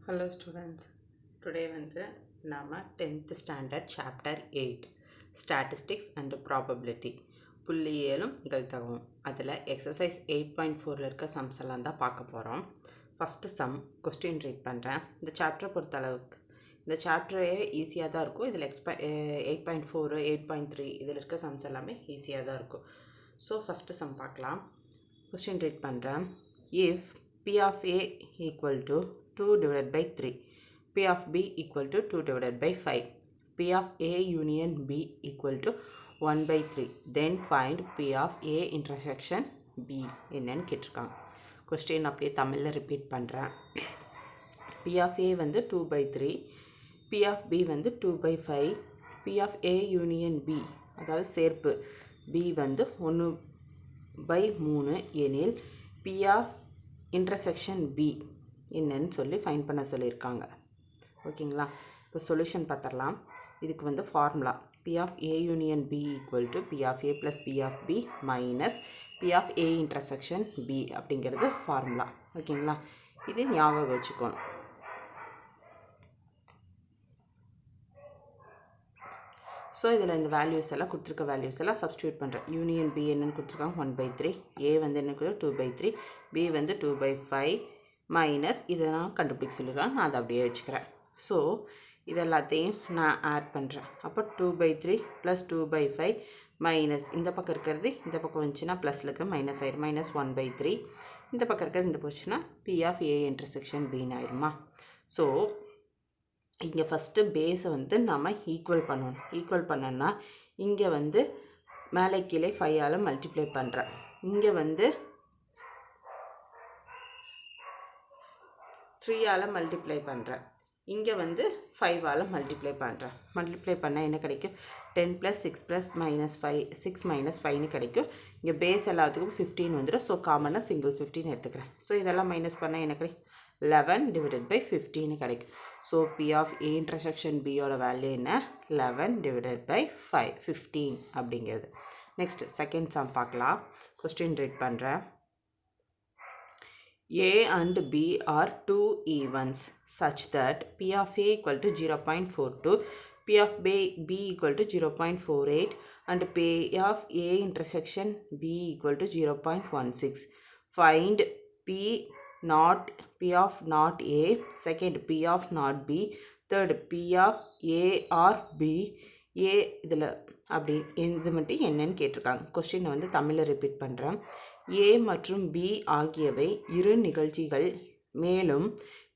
Hello students, today நாம 10th standard chapter 8 statistics and probability புள்ளியியலும் நிகழ்தகவும் அதில் exercise 8.4ல இருக்க sums எல்லாம் தான் பார்க்க போகிறோம். ஃபஸ்ட்டு சம் கொஸ்டின் ரீட் பண்ணுறேன். இந்த சாப்டரை பொறுத்தளவுக்கு இந்த சாப்டரே ஈஸியாக தான் இருக்கும். இதில் 8.4 8.3 இதில் இருக்க சம்ஸ் எல்லாமே ஈஸியாக தான் இருக்கும். ஸோ ஃபஸ்ட்டு சம் பார்க்கலாம். கொஸ்டின் ரீட் பண்ணுறேன். If P of A equal to 2 divided by 3, P of B equal to 2 divided by 5, P of A union B equal to 1 by 3, then find P of A intersection B என்னன்னு கேட்டிருக்காங்க. Question அப்படியே தமிழில் repeat பண்ணுறேன். P of A 2 by 3, P of B 2 by 5, P of A union B அதாவது சேர்ப்பு B 1 by 3 எனில் P of intersection B என்னன்னு சொல்லி ஃபைண்ட் பண்ண சொல்லியிருக்காங்க. ஓகேங்களா? இப்போ சொல்யூஷன் பார்த்துடலாம். இதுக்கு formula P of A union B equal to P of A plus P of B minus P of A intersection B அப்படிங்கிறது ஃபார்முலா. ஓகேங்களா? இது ஞாபகம் வச்சுக்கணும். ஸோ இதில் இந்த வேல்யூஸ் எல்லாம் கொடுத்துருக்க வேல்யூஸ் எல்லாம் சப்ஸ்டியூட் பண்ணுறேன். யூனியன் B என்னென்னு கொடுத்துருக்காங்க 1 by 3, A என்ன 2 by 3, B 2 by 5 மைனஸ் இதை நான் கண்டுபிடிக்க சொல்லிடுறேன். நான் அதை அப்படியே வச்சுக்கிறேன். ஸோ இது எல்லாத்தையும் நான் ஆட் பண்ணுறேன். அப்போ 2 by 3 ப்ளஸ் 2 by 5 மைனஸ் இந்த பக்கம் இருக்கிறது இந்த பக்கம் வந்துச்சுன்னா ப்ளஸில் இருக்கிற மைனஸ் ஆயிடும். மைனஸ் 1 by 3 இந்த பக்கம் இருக்கிறது இந்த போச்சுன்னா P of A இன்டர்செக்ஷன் Bன்னு ஆயிடுமா. ஸோ இங்கே ஃபஸ்ட்டு பேஸை நம்ம ஈக்குவல் பண்ணணும். ஈக்குவல் பண்ணோன்னா இங்கே மேலே கீழே 5ஆல் மல்டிப்ளை பண்ணுறேன். இங்கே 3ஆல் மல்டிப்ளை பண்ணுறேன். இங்கே 5ஆல் மல்டிப்ளை பண்ணுறேன். மல்டிப்ளை பண்ணால் என்ன கிடைக்கும்? 10 + 6 + -5 6 - 5ன்னு கிடைக்கும். இங்கே பேஸ் எல்லாத்துக்கும் 15 வந்துடும். ஸோ காமனாக சிங்கிள் 15 எடுத்துக்கிறேன். ஸோ இதெல்லாம் மைனஸ் பண்ணால் என்ன கிடைக்கும்? 11 divided by 15 கிடைக்கும். So P of A intersection B ஓட வேல்யூ என்ன? 11 divided by 15 அப்படிங்கிறது. நெக்ஸ்ட் செகண்ட் சம் பார்க்கலாம். கொஸ்டின் ரீட் பண்ணுறேன். A and B are two evens such that P of A equal to 0.42, P of B equal to 0.48 and P of A intersection B equal to 0.16. Find P of not A, second P of not B, third P of A or B. A இதில் அப்படி இது மட்டும் என்னன்னு கேட்டிருக்காங்க. Question தமிழில் repeat பண்ணுறேன். A மற்றும் B ஆகியவை இரு நிகழ்ச்சிகள். மேலும்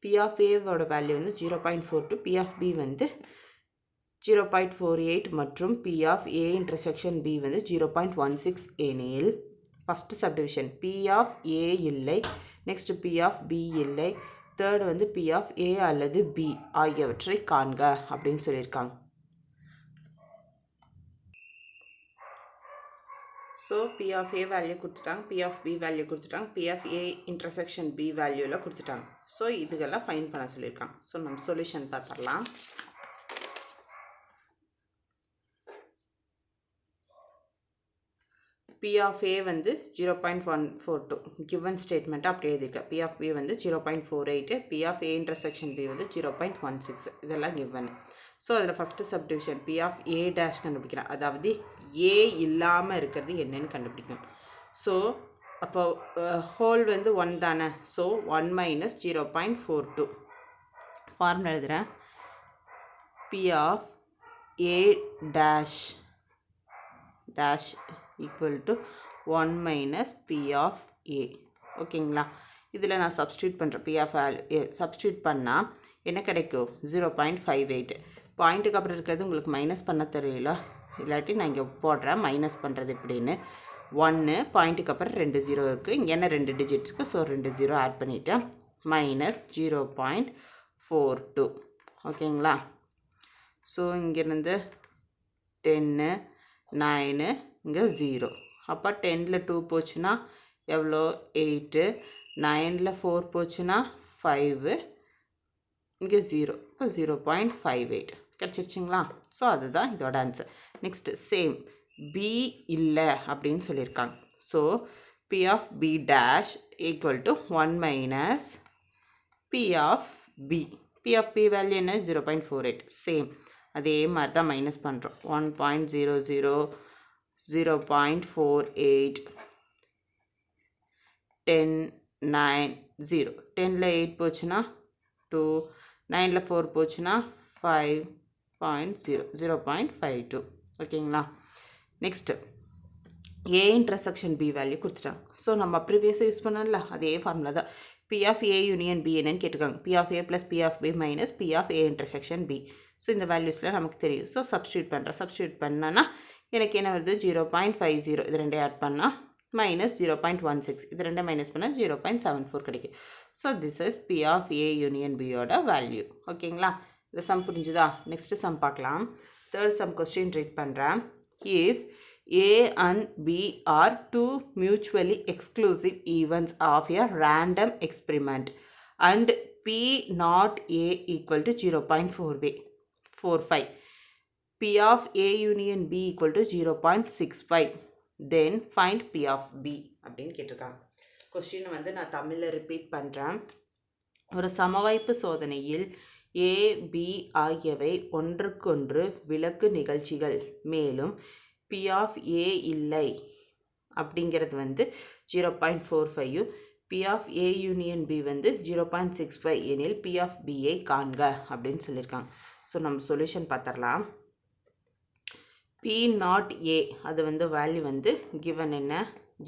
P of A ஓட வேல்யூ 0.42, P of B 0.48 மற்றும் P of A intersection B 0.16 எனில் first subdivision P of A இல்லை, நெக்ஸ்ட் P of B இல்லை, தேர்டு P of A அல்லது B ஆகியவற்றை காண்க அப்படின்னு சொல்லியிருக்காங்க. So P of A value கொடுத்துட்டாங்க, P of B வேல்யூ கொடுத்துட்டாங்க, P of A intersection B வேல்யூவில் கொடுத்துட்டாங்க. ஸோ இதுக்கெல்லாம் ஃபைன் பண்ண சொல்லியிருக்காங்க. ஸோ நம்ம சொல்யூஷன் பார்த்துடலாம். P of A 0.142 given statement அப்படியே எழுதிக்கலாம். P of B 0.48, P of A intersection B 0.16 இதெல்லாம் given. ஸோ அதில் first subdivision P of A dash கண்டுபிடிக்கிறேன். அதாவது A இல்லாமல் இருக்கிறது என்னன்னு கண்டுபிடிக்கணும். ஸோ அப்போ ஹோல் 1 தானே. ஸோ 1 minus 0.42 ஃபார்முலா எழுதுகிறேன். P of A dash equal to 1 minus P of A. ஓகேங்களா? இதில் நான் சப்ஸ்டியூட் பண்ணுறேன். P of A சப்ஸ்டியூட் பண்ணால் என்ன கிடைக்கும்? 0.58. பாயிண்ட்டுக்கு அப்புறம் இருக்கிறது உங்களுக்கு மைனஸ் பண்ண தெரியல, இல்லாட்டி நான் இங்கே போடுறேன் மைனஸ் பண்ணுறது எப்படின்னு. 1 பாயிண்ட்டுக்கு அப்புறம் 2 0 இருக்குது. இங்கே என்ன 2 டிஜிட்ஸ்க்கு, ஸோ 2 0 ஆட் பண்ணிவிட்டேன். மைனஸ் 0.42. ஓகேங்களா? ஸோ இங்கேருந்து 10 9 இங்கே 0. அப்போ 10ல் 2 போச்சுன்னா எவ்வளோ? 8. 9ல் 4 போச்சுன்னா 5. இங்கே 0. இப்போ 0.58 கிடச்சிருச்சிங்களா? ஸோ அதுதான் இதோட ஆன்சர். நெக்ஸ்ட் சேம் B இல்லை அப்படின்னு சொல்லியிருக்காங்க. So P of B dash equal to 1 minus P of B. P of B value என்ன 0.48 சேம் அதே மாதிரி தான் மைனஸ் பண்ணுறோம் 1.00 0.48 10 9 0 10ல் 8 போச்சுன்னா 2 9ல் 4 போச்சுன்னா 5.0 0.52 ஓகேங்களா next A intersection B value கொடுத்துட்டாங்க ஸோ நம்ம ப்ரீவியஸாக யூஸ் பண்ணல அதே ஃபார்முலா தான் P of A union B என்னன்னு கேட்டுக்காங்க P of A plus P of B minus P of A intersection B so இந்த வேல்யூஸில் நமக்கு தெரியும் ஸோ சப்ஸ்டியூட் பண்ணனா எனக்கு என்ன வருது 0.50 இது ரெண்டே ஆட் பண்ணால் minus 0.16 இது ரெண்டே மைனஸ் பண்ணால் 0.74 கிடைக்கும் so this is P of A union B யோட வேல்யூ ஓகேங்களா இந்த சம் புரிஞ்சுதா நெக்ஸ்ட் சம் பார்க்கலாம் தேர்ட் சம் கொஸ்டின் ரீட் பண்ணுறேன் if A and B are two mutually exclusive events of a random experiment and P not A equal to 0.45. P of A union B equal to 0.65. Then find P of B. அப்படின்னு கேட்டிருக்காங்க question வந்து நான் தமிழில் repeat பண்ணுறேன் ஒரு சமவாய்ப்பு சோதனையில் A, B ஆகியவை ஒன்றுக்கொன்று விலக்கு நிகழ்ச்சிகள் மேலும் P of A இல்லை அப்படிங்கிறது வந்து 0.45 P of A union B வந்து 0.65 எனில் P of B ஐ காண்க அப்படின்னு சொல்லியிருக்காங்க ஸோ நம்ம சொல்யூஷன் பார்த்துடலாம் P not A அது வந்து வேல்யூ வந்து given என்ன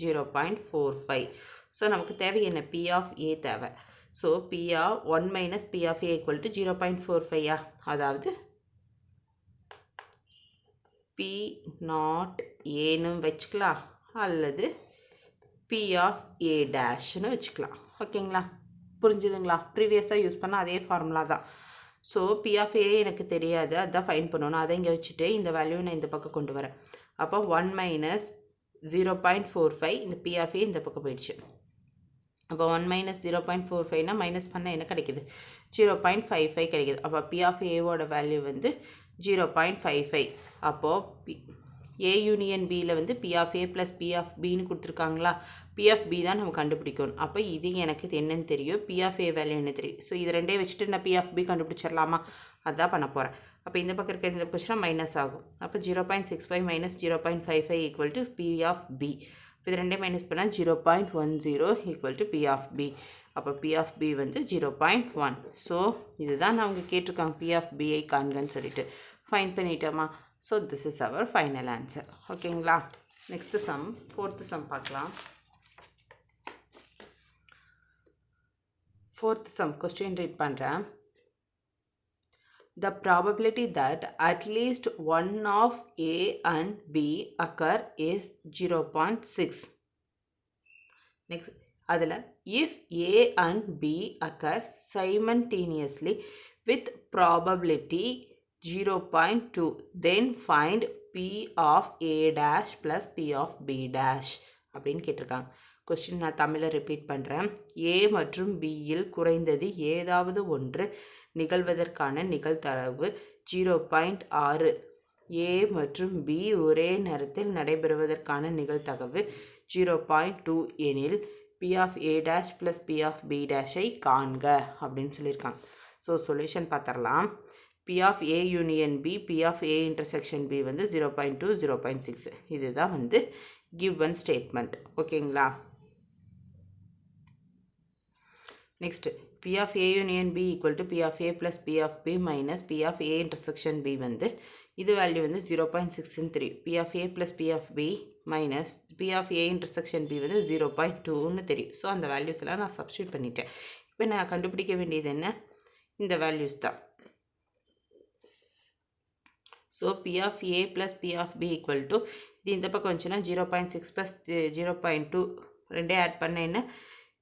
0.45 ஸோ நமக்கு தேவை என்ன P of A தேவை so P of 1 minus P of A equal to 0.45 அதாவது P not Aன்னு வச்சுக்கலாம் அல்லது P of A டேஷ்னு வச்சுக்கலாம் ஓகேங்களா புரிஞ்சுதுங்களா ப்ரீவியஸாக யூஸ் பண்ண அதே ஃபார்முலா தான் ஸோ P of A எனக்கு தெரியாது அதான் ஃபைன் பண்ணணும் அதை இங்கே வச்சுட்டு இந்த வேல்யூ நான் இந்த பக்கம் கொண்டு வரேன் அப்போ 1 minus 0.45 இந்த P of A இந்த பக்கம் போயிடுச்சு அப்போ 1 minus 0.45னா மைனஸ் பண்ணால் என்ன கிடைக்குது 0.55 கிடைக்குது அப்போ P of Aவோட வேல்யூ வந்து 0.55 அப்போது A union Bயில் வந்து P of A plus P of Bன்னு கொடுத்துருக்காங்களா P of B தான் நம்ம கண்டுபிடிக்கணும் அப்போ இது எனக்கு என்னன்னு தெரியும் P of A வேல்யூ என்ன தெரியும் ஸோ இது ரெண்டே வச்சுட்டு நான் P of B கண்டுபிடிச்சிடலாமா அதான் பண்ண போகிறேன் அப்போ இந்த பக்கம் இருக்க இந்த போச்சுன்னா மைனஸ் ஆகும் அப்போ 0.65 minus 0.55 equal to P of B இது ரெண்டே மைனஸ் பண்ணால் 0.10 equal to P of B அப்போ P of B வந்து 0.1 ஸோ இதுதான் நான் அவங்க கேட்டிருக்காங்க P of B ஐ காண்கன்னு சொல்லிட்டு ஃபைன் பண்ணிட்டோமா so this is our final answer ஓகேங்களா நெக்ஸ்ட் சம் ஃபோர்த்து சம் பார்க்கலாம் ஃபோர்த் சம் கொஸ்டின் ரீட் பண்ணுறேன் The probability that at least one of A and B occur is 0.6. Next, அதில் if A and B occur simultaneously with probability 0.2, then find P of A dash plus P of B dash அப்படின்னு கேட்டிருக்காங்க question நான் தமிழில் repeat பண்ணுறேன் A மற்றும் Bயில் குறைந்தது ஏதாவது ஒன்று நிகழ்வதற்கான நிகழ்தகவு 0.6 A மற்றும் B ஒரே நேரத்தில் நடைபெறுவதற்கான நிகழ்தகவு 0.2 எனில் P of A dash plus P of B dash ஐ காண்க அப்படின்னு சொல்லியிருக்காங்க ஸோ சொல்யூஷன் பார்த்துடலாம் P of A union B P of A intersection B வந்து 0.2 0.6 இதுதான் வந்து given statement ஓகேங்களா next P of A union B equal to P of A plus P of B minus P of A intersection B வந்து இது value வந்து 0.6 தெரியும் P of A plus P of B minus P of A intersection B வந்து 0.2ன்னு தெரியும் so அந்த values எல்லாம் நான் substitute பண்ணிட்டேன் இப்போ நான் கண்டுபிடிக்க வேண்டியது என்ன இந்த வேல்யூஸ் தான் so P of A plus P of B equal to இது இந்த பக்கம் வந்துச்சுன்னா 0.6 plus 0.2 ரெண்டே ஆட் பண்ண என்ன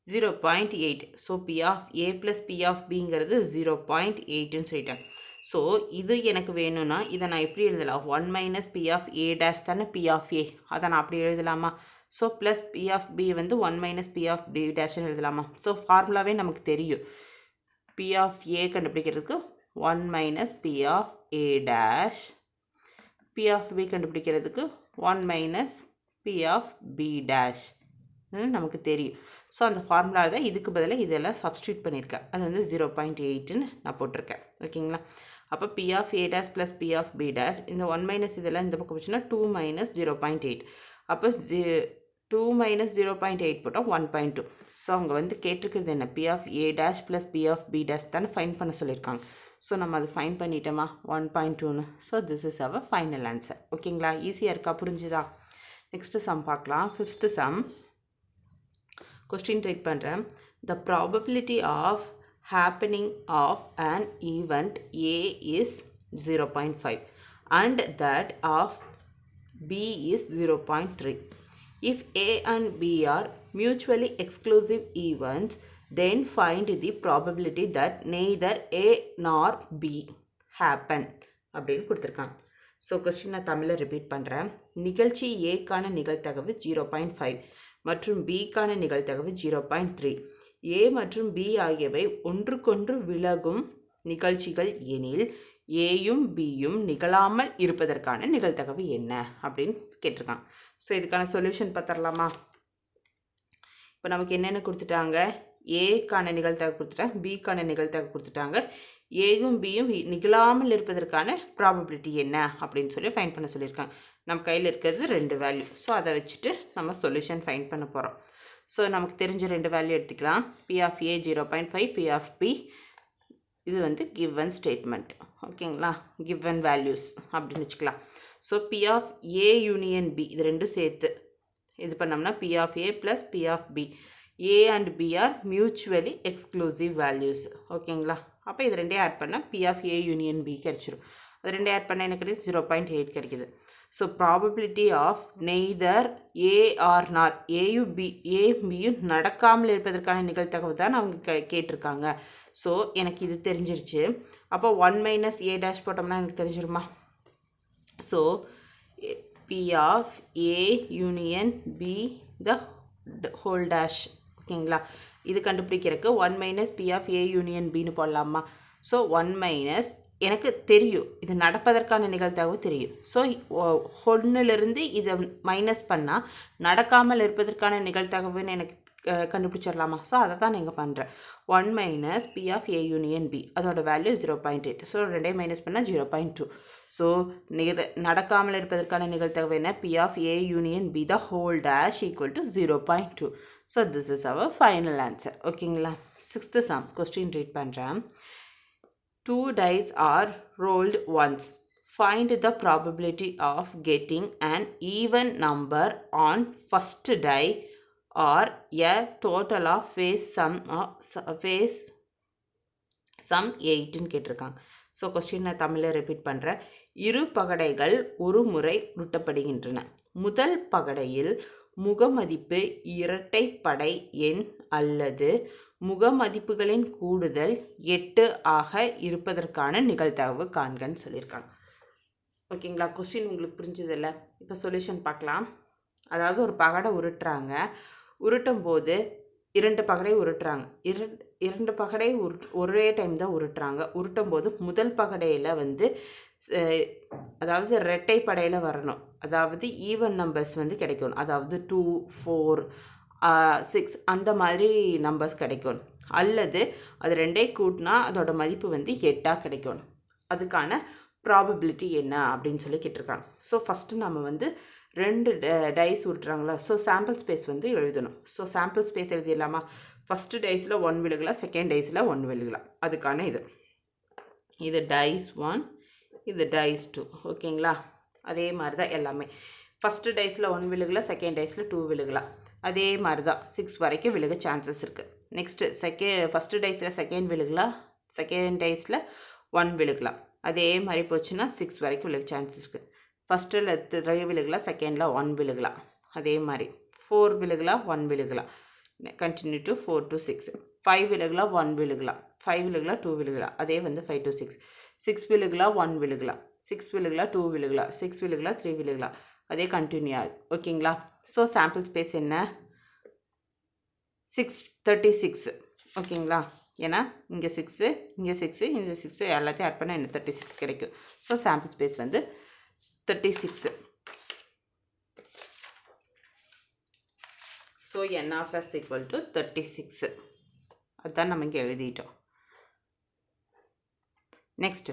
0.8 so P of A plus P of Bங்கிறது 0.8ன்னு சொல்லிட்டேன் ஸோ இது எனக்கு வேணும்னா இதை நான் எப்படி எழுதலாம் 1 minus P of A dash தானே P of A அதை நான் அப்படி எழுதலாமா so plus P of B வந்து 1 minus P of B டேஷ்னு எழுதலாமா ஸோ ஃபார்முலாவே நமக்கு தெரியும் P of A கண்டுபிடிக்கிறதுக்கு 1 minus P of A dash P of B கண்டுபிடிக்கிறதுக்கு 1 minus P of B dash நமக்கு தெரியும். ஸோ அந்த ஃபார்முலா தான் இதுக்கு பதிலாக இதெல்லாம் சப்ஸ்டியூட் பண்ணியிருக்கேன். அது வந்து 0.8ன்னு நான் போட்டிருக்கேன். ஓகேங்களா? அப்போ P of A dash plus P of B dash இந்த 1 மைனஸ் இதெல்லாம் இந்த பக்கம் போச்சுன்னா 2 மைனஸ் 0.8. அப்போ 2 மைனஸ் 0.8 போட்டால் 1.2. ஸோ அவங்க வந்து கேட்டிருக்கிறது என்ன? P of A dash plus P of B dash தானே ஃபைன் பண்ண சொல்லியிருக்காங்க. ஸோ நம்ம அதை ஃபைன் பண்ணிட்டோமா 1.2ன்னு. So this is our final answer. ஓகேங்களா? ஈஸியாக இருக்கா? புரிஞ்சுதா? நெக்ஸ்ட்டு சம் பார்க்கலாம். 5th sum. கொஸ்டின் ரைட் பண்ணுறேன். The probability of happening of an event A is 0.5 and that of B is 0.3. If A and B are mutually exclusive events, then find the probability that neither A nor B happen அப்படின்னு கொடுத்துருக்காங்க. So question நான் தமிழில் repeat பண்ணுறேன். நிகழ்ச்சி ஏக்கான நிகழ்தகவு 0.5 மற்றும் பிக்கான நிகழ்தகவு 0.3. ஏ மற்றும் பி ஆகியவை ஒன்றுக்கொன்று விலகும் நிகழ்ச்சிகள் எனில் ஏயும் பியும் நிகழாமல் இருப்பதற்கான நிகழ்தகவு என்ன அப்படின்னு கேட்டிருக்காங்க. ஸோ இதுக்கான சொல்யூஷன் பார்த்துடலாமா? இப்போ நமக்கு என்னென்ன கொடுத்துட்டாங்க? ஏக்கான நிகழ்தகவு கொடுத்துட்டாங்க, பிக்கான நிகழ்தகவு கொடுத்துட்டாங்க. ஏயும் பியும் நிகழாமல் இருப்பதற்கான ப்ராபபிலிட்டி என்ன அப்படின்னு சொல்லி ஃபைன் பண்ண சொல்லியிருக்காங்க. நம்ம கையில் இருக்கிறது 2 வேல்யூ. ஸோ அதை வச்சுட்டு நம்ம சொல்யூஷன் ஃபைன் பண்ண போகிறோம். ஸோ நமக்கு தெரிஞ்ச 2 வேல்யூ எடுத்துக்கலாம். P of A 0.5, P of B இது வந்து கிவன் ஸ்டேட்மெண்ட். ஓகேங்களா? கிவன் வேல்யூஸ் அப்படின்னு வச்சுக்கலாம். So P of A union B இது ரெண்டும் சேர்த்து இது பண்ணோம்னா P of A plus P of B. A and B are mutually exclusive values. ஓகேங்களா? அப்போ இது ரெண்டே ஆட் பண்ணால் P of A union B கிடச்சிரும். அது ரெண்டே ஆட் பண்ணால் எனக்கு கிடைக்குது 0.8 கிடைக்குது. So probability of neither A R not ஏயும் பியும் நடக்காமல் இருப்பதற்கான நிகழ்தகவு தான் அவங்க கேட்டிருக்காங்க. ஸோ எனக்கு இது தெரிஞ்சிருச்சு. அப்போ 1 மைனஸ் ஏ டேஷ் போட்டோம்னா எனக்கு தெரிஞ்சிருமா? So P of A union B the whole dash. ஓகேங்களா? இது கண்டுபிடிக்கிறதுக்கு 1 minus P of A union பின்னு போடலாமா? ஸோ 1 மைனஸ் எனக்கு தெரியும் இது நடப்பதற்கான நிகழ்தகவு தெரியும். ஸோ 1லிருந்து இதை மைனஸ் பண்ணால் நடக்காமல் இருப்பதற்கான நிகழ்தகவுன்னு எனக்கு கண்டுபிடிச்சிடலாமா? ஸோ அதை தான் நீங்கள் பண்ணுறேன். 1 minus P of A union B அதோட வேல்யூ 0.8. ஸோ ரெண்டே மைனஸ் பண்ணால் 0.2. ஸோ நடக்காமல் இருப்பதற்கான நிகழ்தகவு என்ன? P of A union B the whole dash equal to 0.2. So this is our final answer. ஓகேங்களா? 6th சம் கொஸ்டின் ரீட் பண்ணுறேன். 2 dice are rolled once. Find the probability of getting an even number on first die or a total of face sum 8 கேட்டிருக்காங்க. So question நான் தமிழில் repeat பண்ணுறேன். இரு பகடைகள் ஒரு முறை உருட்டப்படுகின்றன. முதல் பகடையில் முகமதிப்பு இரட்டைப்படை எண் அல்லது முகமதிப்புகளின் கூடுதல் 8 ஆக இருப்பதற்கான நிகழ்தகவு காண்கன்னு சொல்லியிருக்காங்க. ஓகேங்களா? கொஸ்டின் உங்களுக்கு புரிஞ்சதில்ல? இப்போ சொல்யூஷன் பார்க்கலாம். அதாவது ஒரு பகடை உருட்டுறாங்க. உருட்டும் போது 2 பகடை உருட்டுறாங்க. 2 பகடை ஒரே டைம் தான் உருட்டுறாங்க. உருட்டும் போது முதல் பகடையில் வந்து அதாவது இரட்டைப்படையில் வரணும். அதாவது ஈவன் நம்பர்ஸ் வந்து கிடைக்கணும். அதாவது 2, 4, 6 அந்த மாதிரி நம்பர்ஸ் கிடைக்கணும். அல்லது அது ரெண்டே கூட்டினா அதோட மதிப்பு வந்து 8 கிடைக்கணும். அதுக்கான ப்ராபபிலிட்டி என்ன அப்படின்னு சொல்லி கேட்டிருக்காங்க. ஸோ ஃபஸ்ட்டு நம்ம வந்து 2 டைஸ் உருட்டுறாங்களா? ஸோ சாம்பிள் ஸ்பேஸ் வந்து எழுதணும். ஸோ சாம்பிள் ஸ்பேஸ் எழுதிடலாமா? ஃபஸ்ட்டு டைஸில் 1 விழுகலாம், செகண்ட் டைஸில் 1 விழுகலாம். அதுக்கான இது டைஸ் 1, இது டைஸ் 2. ஓகேங்களா? அதே மாதிரி தான் எல்லாமே. ஃபஸ்ட்டு டைஸில் 1 விழுகலாம், செகண்ட் டைஸில் 2 விழுகலாம். அதே மாதிரி தான் 6 வரைக்கும் விழுக சான்சஸ் இருக்குது. நெக்ஸ்ட்டு ஃபஸ்ட்டு டைஸில் செகண்ட் விழுகலாம், செகண்ட் டைஸில் 1 விழுகலாம். அதே மாதிரி போச்சுன்னா 6 வரைக்கும் விழுக சான்சஸ் இருக்குது. ஃபஸ்ட்டில் 3 விழுகலாம், செகண்டில் 1 விழுகலாம். அதே மாதிரி 4 விழுகலாம், 1 விழுகலாம். Continue to 4 to 6. 5 விழுகலாம், 1 விழுகலாம். 5 விழுகலாம், 2 விழுகலாம். அதே வந்து 5 to 6. 6 விழுகலாம், 1 விழுகலாம். 6 விழுகலாம், 2 விழுகலாம். 6 விழுகலாம், 3 விழுகலாம். அதே கண்டினியூ ஆகுது. ஓகேங்களா? ஸோ சாம்பிள் ஸ்பேஸ் என்ன? 36. ஓகேங்களா? ஏன்னா இங்கே 6, இங்கே 6, இந்த 6 எல்லாத்தையும் ஆட் பண்ணால் என்ன 36 கிடைக்கும். ஸோ சாம்பிள் ஸ்பேஸ் வந்து 36. So n of s equal to 36. அதுதான் நம்ம இங்கே எழுதிட்டோம். Next,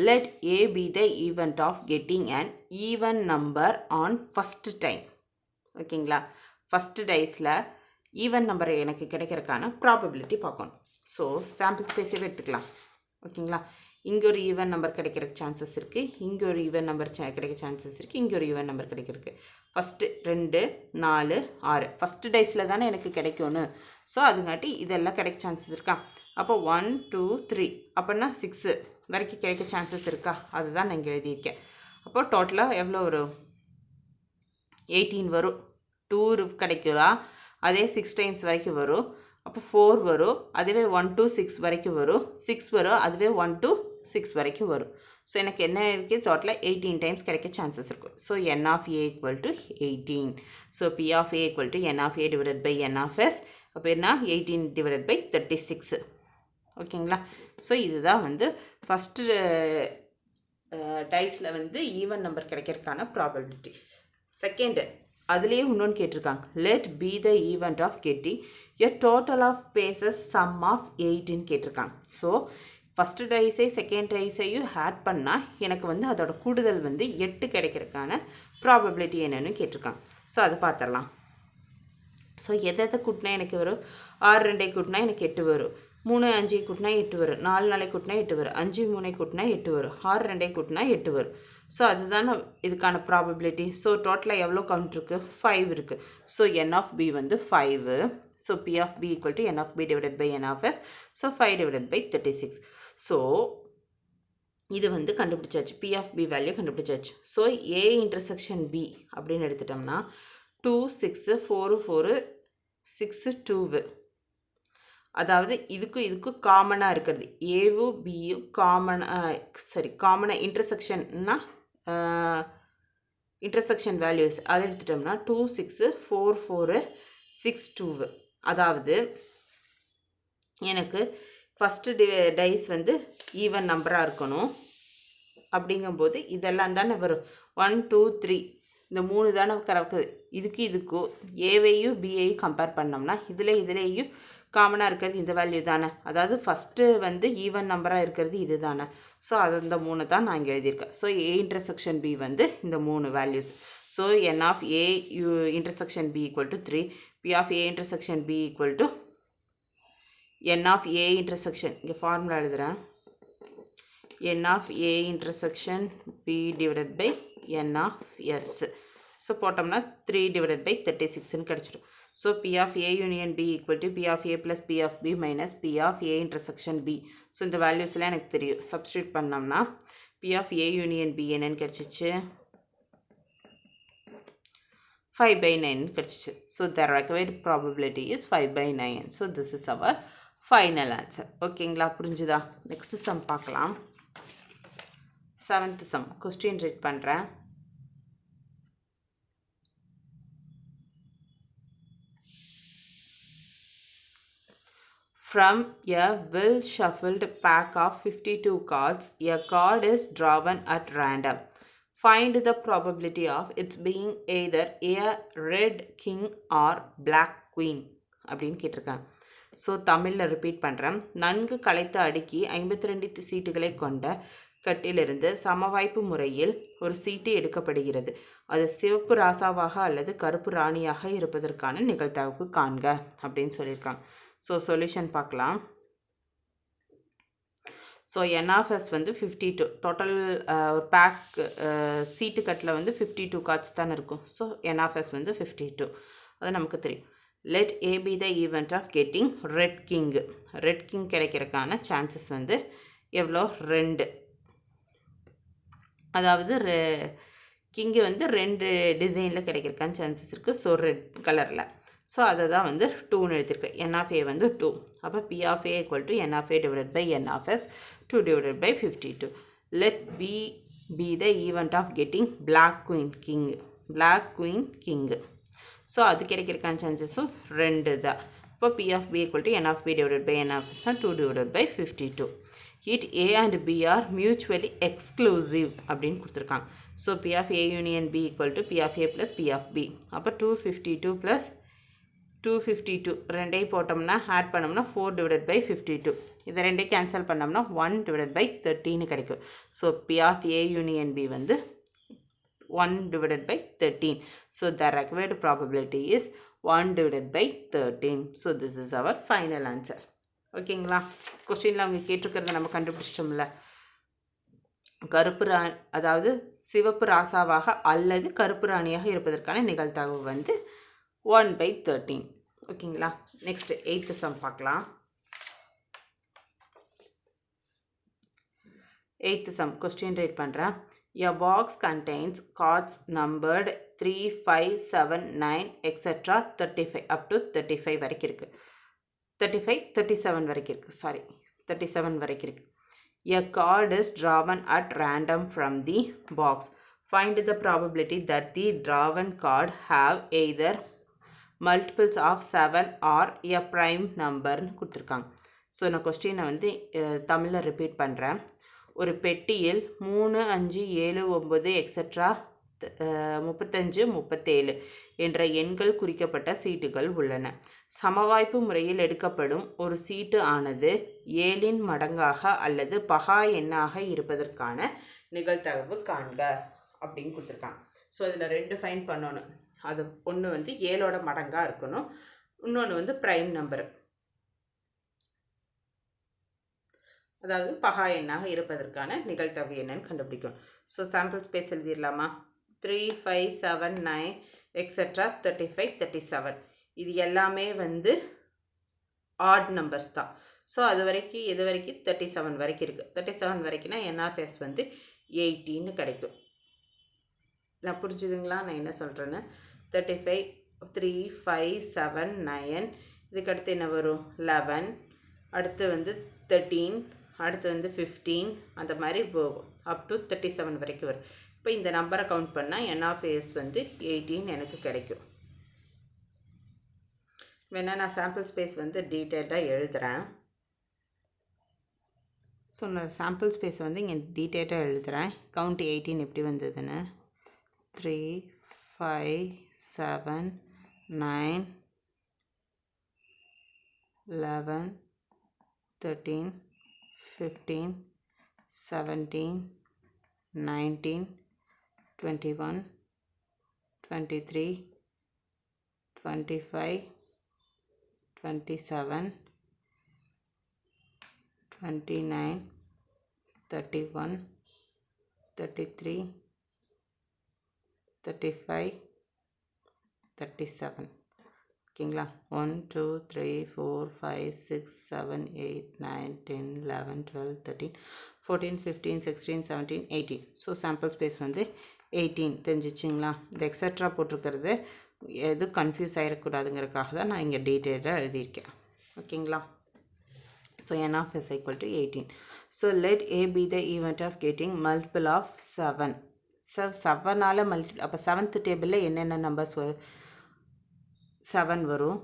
let a be the event of getting an even number on first time. ஓகேங்களா, ஃபஸ்ட்டு டைஸில் ஈவன் நம்பர் எனக்கு கிடைக்கிறதுக்கான ப்ராபபிலிட்டி பார்க்கணும். ஸோ சாம்பிள் ஸ்பேஸே எடுத்துக்கலாம். ஓகேங்களா, இங்கே ஒரு ஈவன் நம்பர் கிடைக்கிறதுக்கு சான்சஸ் இருக்குது, இங்கே ஒரு ஈவன் நம்பர் கிடைக்க சான்சஸ் இருக்குது, இங்கே ஒரு ஈவன் நம்பர் கிடைக்கிறதுக்கு. ஃபஸ்ட்டு 2 4 6 ஃபஸ்ட்டு டைஸில் தானே எனக்கு கிடைக்கணும். ஸோ அதுங்காட்டி இதெல்லாம் கிடைக்க சான்சஸ் இருக்கா. அப்போ 1 2 3 அப்படின்னா 6 வரைக்கும் கிடைக்க சான்சஸ் இருக்கா. அதுதான் நான் இங்கே எழுதியிருக்கேன். அப்போ டோட்டலாக எவ்வளோ வரும், 18 வரும். 2 கிடைக்கிறா, அதே 6 டைம்ஸ் வரைக்கும் வரும். அப்போ 4 வரும், அதுவே 1 to 6 வரைக்கும் வரும். 6 வரும், அதுவே 1 to 6 வரைக்கும் வரும். ஸோ எனக்கு என்ன இருக்குது, டோட்டலாக 18 டைம்ஸ் கிடைக்க சான்சஸ் இருக்கும். So n of a equal to 18. So p of a equal to n of a divided by n of s. அப்போ என்ன, 18 divided by 36. ஓகேங்களா. ஸோ இதுதான் வந்து ஃபஸ்ட்டு டைஸில் வந்து ஈவன் நம்பர் கிடைக்கிறதுக்கான ப்ராபபிலிட்டி. செகண்டு, அதுலேயே இன்னொன்று கேட்டிருக்காங்க, let B the event of getting a total of faces sum of 8ன்னு கேட்டிருக்காங்க. ஸோ ஃபஸ்ட்டு டைஸை செகண்ட் டைஸையும் ஆட் பண்ணால் எனக்கு வந்து அதோட கூடுதல் வந்து 8 கிடைக்கிறதுக்கான ப்ராபபிலிட்டி என்னென்னு கேட்டிருக்காங்க. ஸோ அதை பார்த்துடலாம். ஸோ எதை கூட்டினா எனக்கு வரும், 6 2 கூட்டினா எனக்கு 8 வரும், 3 5 கூட்டினா 8 வரும், 4 4 கூட்டினா 8 வரும், 5 3 கூட்டினா 8 வரும், 6 2 கூட்டினா 8 வரும். ஸோ அதுதான் இதுக்கான ப்ராபபிலிட்டி. ஸோ டோட்டலாக எவ்வளோ கவுண்ட் இருக்குது, 5 இருக்குது. ஸோ n of b வந்து 5. So p of b equal to n of b divided by n of s. So 5 divided by 36. So இது வந்து கண்டுபிடிச்சாச்சு, p of b வேல்யூ கண்டுபிடிச்சாச்சு. ஸோ a intersection b அப்படின்னு எடுத்துட்டோம்னா 2 6 4 4 6 2. அதாவது இதுக்கும் காமனாக இருக்கிறது ஏவும் பியும் காமனாக இன்டர்செக்ஷன்னா இன்டர்செக்ஷன் வேல்யூஸ் அதை எடுத்துட்டோம்னா 2 6 4 4 6 2. அதாவது எனக்கு ஃபஸ்ட்டு டைஸ் வந்து ஈவன் நம்பராக இருக்கணும். அப்படிங்கும்போது இதெல்லாம் தானே வரும், 1 2 3 இந்த 3 தானே கறக்குது. இதுக்கும் ஏவையும் பிஐயும் கம்பேர் பண்ணோம்னா இதுலேயும் காமனாக இருக்கிறது இந்த வேல்யூ தானே. அதாவது ஃபஸ்ட்டு வந்து ஈவன் நம்பராக இருக்கிறது இது தானே. ஸோ அது இந்த 3 தான் நான் இங்கே எழுதியிருக்கேன். ஸோ ஏ இன்டர்செக்ஷன் பி வந்து இந்த 3 values. So n of a intersection b equal to 3, p of a intersection b equal to n of a intersection, இங்கே ஃபார்முலா எழுதுகிறேன், n of a intersection b divided by n of s. So போட்டோம்னா 3 divided by 36ன்னு கிடச்சிடும். So p of a union b equal to p of a plus p of b minus p of a intersection b. So இந்த வேல்யூஸ்லாம் எனக்கு தெரியும். Substitute பண்ணோம்னா p of a union b என்னன்னு கிடச்சிச்சு, 5/9 கிடச்சிச்சு. So the required probability is 5/9. So this is our final answer. ஓகேங்களா, புரிஞ்சுதா? Next sum பார்க்கலாம். 7th சம் கொஸ்டின் ரீட் பண்ணுறேன். From a well-shuffled pack of 52 cards, a card is drawn at random. Find the probability of its being either a red king or black queen அப்படின்னு கேட்டிருக்காங்க. So தமிழில் repeat பண்ணுறேன். நன்கு கலைத்து அடுக்கி 52 சீட்டுகளை கொண்ட கட்டிலிருந்து சமவாய்ப்பு முறையில் ஒரு சீட்டு எடுக்கப்படுகிறது. அது சிவப்பு ராசாவாக அல்லது கருப்பு ராணியாக இருப்பதற்கான நிகழ்தகவு காண்க அப்படின்னு சொல்லியிருக்காங்க. ஸோ சொல்யூஷன் பார்க்கலாம். ஸோ n of s வந்து 52, டோட்டல் ஒரு பேக் சீட்டு கட்டில் வந்து 52 கார்ட்ஸ் தானே இருக்கும். ஸோ n of s வந்து 52, அது நமக்கு தெரியும். let a be the event of getting red king. Red king கிடைக்கிறதுக்கான சான்சஸ் வந்து எவ்வளோ, 2. அதாவது கிங்கு வந்து 2 டிசைனில் கிடைக்கிறதுக்கான சான்சஸ் இருக்குது. ஸோ ரெட் கலரில். ஸோ அதை தான் வந்து 2ன்னு எடுத்திருக்கேன். n of a வந்து 2. அப்போ p of a equal to n of a divided by n of s, 2 divided by 52. let b be the event of getting black queen king. So அது கிடைக்கிறதுக்கான சான்சஸும் 2 தான். இப்போ p of b equal to n of b divided by n of s, 2 divided by 52. It a and b are mutually exclusive அப்படின்னு கொடுத்துருக்காங்க. So p of a union b equal to p of a plus p of b. அப்போ 252 plus 252 ரெண்டையும் போட்டோம்னா add பண்ணோம்னா 4 divided by 52. இதை ரெண்டையும் cancel பண்ணோம்னா 1 divided by 13 கிடைக்கும். So P of A union B வந்து 1 divided by 13. So the required probability is 1 divided by 13. So this is our final answer. ஓகேங்களா? கொஸ்டினில் அவங்க கேட்டிருக்கிறத நம்ம கண்டுபிடிச்சிட்டோம்ல. கருப்பு அதாவது சிவப்பு ராசாவாக அல்லது கருப்பு ராணியாக இருப்பதற்கான நிகழ்தகவு வந்து 1/13. ஓகேங்களா? நெக்ஸ்ட் 8th சம் பார்க்கலாம். 8th sum question read பண்ணுறேன். A box contains cards numbered 3, 5, 7, 9 etc. 35 up to 35 வரைக்கும் இருக்கு. 37 வரைக்கும் இருக்கு. சாரி 37 வரைக்கும் இருக்கு. A card is drawn at random from the box. Find the probability that the drawn card have either multiples of 7 or a prime number கொடுத்துருக்காங்க. So நான் கொஸ்டினை வந்து தமிழில் ரிப்பீட் பண்ணுறேன். ஒரு பெட்டியில் 3, 5, 7, 9 எக்ஸெட்ரா 35, 37 என்ற எண்கள் குறிக்கப்பட்ட சீட்டுகள் உள்ளன. சமவாய்ப்பு முறையில் எடுக்கப்படும் ஒரு சீட்டு ஆனது 7இன் மடங்காக அல்லது பகா எண்ணாக இருப்பதற்கான நிகழ்தகவு காண்க அப்படின்னு கொடுத்துருக்காங்க. ஸோ இதில் 2 ஃபைன் பண்ணணும். அது ஒன்று வந்து 7ஓட மடங்காக இருக்கணும், இன்னொன்று வந்து ப்ரைம் நம்பர், அதாவது பகா எண்ணாக இருப்பதற்கான நிகழ்தகவு என்னன்னு கண்டுபிடிக்கும். ஸோ சாம்பிள் ஸ்பேஸ் எழுதிடலாமா? 3, 5, 7, 9 எக்ஸெட்ரா 35, 37 இது எல்லாமே வந்து ஆட் நம்பர்ஸ் தான். ஸோ அது வரைக்கும் இது வரைக்கும் 37 வரைக்கும் இருக்குது. 37 வரைக்கும்னா என்ஆர்எஸ் வந்து 18 கிடைக்கும். நான் புரிஞ்சுதுங்களா நான் என்ன சொல்கிறேன்னு? 35, 3, 5, 7, 9 இதுக்கு அடுத்து என்ன வரும்? 11, அடுத்து வந்து 13, அடுத்து வந்து 15 அந்த மாதிரி போகும். அப் டு 37 வரைக்கும் வரும். இப்போ இந்த நம்பரை கவுண்ட் பண்ணால் என்ஆர்எஸ் வந்து 18 எனக்கு கிடைக்கும். வேணா நான் சாம்பிள் ஸ்பேஸ் வந்து டீட்டெயில்டாக எழுதுகிறேன். ஸோ நான் சாம்பிள் ஸ்பேஸை வந்து இங்கே டீட்டெயில்டாக எழுதுகிறேன். கவுண்ட் 18 எப்படி வந்ததுன்னு 3, 5, 7, 9, 11, 13, 15, 17, 19, 21, 23, 25, 27, 29, 31, 33, 35, 37. ஓகேங்களா? 1, 2, 3, 4, 5, 6, 7, 8, 9, 10, 11, 12, 13, 14, 15, 16, 17, 18. ஸோ சாம்பிள் ஸ்பேஸ் வந்து 18 தெரிஞ்சிச்சிங்களா? இந்த எக்ஸட்ரா போட்டிருக்கிறது எது கன்ஃபியூஸ் ஆகிடக்கூடாதுங்கிறதுக்காக தான் நான் இங்கே டீட்டெயிலாக எழுதியிருக்கேன். ஓகேங்களா? So n of s equal to 18. So let a be the event of getting multiple of 7. So 7ஆல் அப்போ 7th டேபிளில் என்னென்ன நம்பர்ஸ் வரும்? 7 வரும்,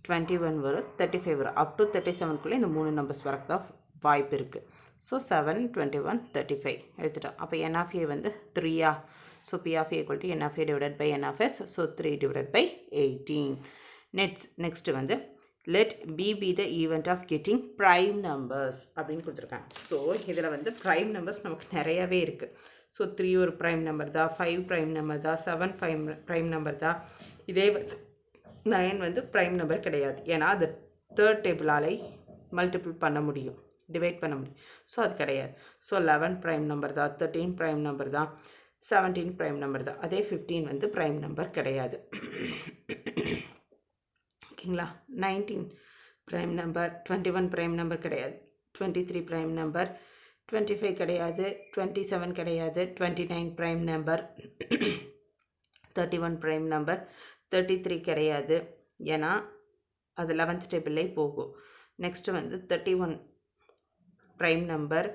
21 வரும், 35 வரும். அப் டு 37க்குள்ளே இந்த 3 நம்பர்ஸ் வரக்கு தான் வாய்ப்பு இருக்குது. ஸோ 7, 21, 35 எடுத்துட்டோம். அப்போ n of a வந்து 3ஆ? So P of a equal to n of a divided by n of s. So 3 divided by 18. Next வந்து let b be the event of getting prime numbers அப்படின்னு கொடுத்துருக்காங்க. So இதில் வந்து prime numbers நமக்கு நிறையவே இருக்குது. ஸோ 3 ஒரு prime number தான், 5 ப்ரைம் நம்பர் தான், 7 ப்ரைம் நம்பர் தான். இதே 9 வந்து ப்ரைம் நம்பர் கிடையாது. ஏன்னா அது தேர்ட் டேபிளாலே மல்டிபிள் பண்ண முடியும், டிவைட் பண்ண முடியும். ஸோ அது கிடையாது. ஸோ 11 ப்ரைம் நம்பர் தான், 13 ப்ரைம் நம்பர் தான், 17 ப்ரைம் நம்பர் தான். அதே 15 வந்து ப்ரைம் நம்பர் கிடையாது. ஓகேங்களா? 19 ப்ரைம் நம்பர், 21 ப்ரைம் நம்பர் கிடையாது, 23 ப்ரைம் நம்பர், 25 கிடையாது, 27 கிடையாது, 29 ப்ரைம் நம்பர், 31 ப்ரைம் நம்பர், 33 கிடையாது. ஏன்னா அது 11th டேபிள்லே போகும். நெக்ஸ்ட்டு வந்து 31 ப்ரைம் நம்பர்,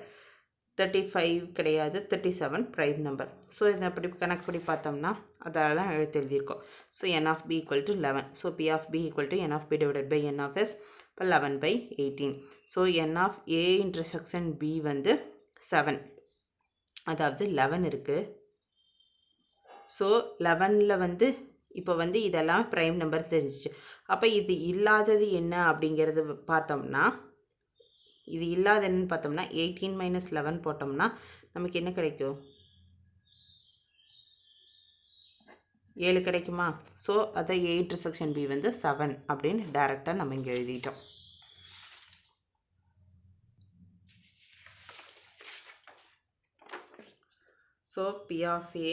35 கிடையாது, 37 ப்ரைம் நம்பர். ஸோ இதை அப்படி கணக்கு படி பார்த்தோம்னா அதெல்லாம் எழுதியிருக்கோம். So n of b equal to 11. So P of b equal to n of b divided by n of s. இப்போ 11/18. So n of a intersection b வந்து 7, அதாவது 11 இருக்குது. ஸோ 11ல் வந்து இப்போ வந்து இதெல்லாம் ப்ரைம் நம்பர் தெரிஞ்சிச்சு. அப்போ இது இல்லாதது என்ன அப்படிங்கிறது பார்த்தோம்னா, இது இல்லாத என்னன்னு பார்த்தோம்னா 18 - 11 போட்டோம்னா நமக்கு என்ன கிடைக்கும்? 7 கிடைக்குமா? ஸோ அதை A இன்டர்செக்ஷன் B வந்து 7 அப்படின்னு டைரெக்டாக நம்ம இங்கே எழுதிட்டோம். So P of A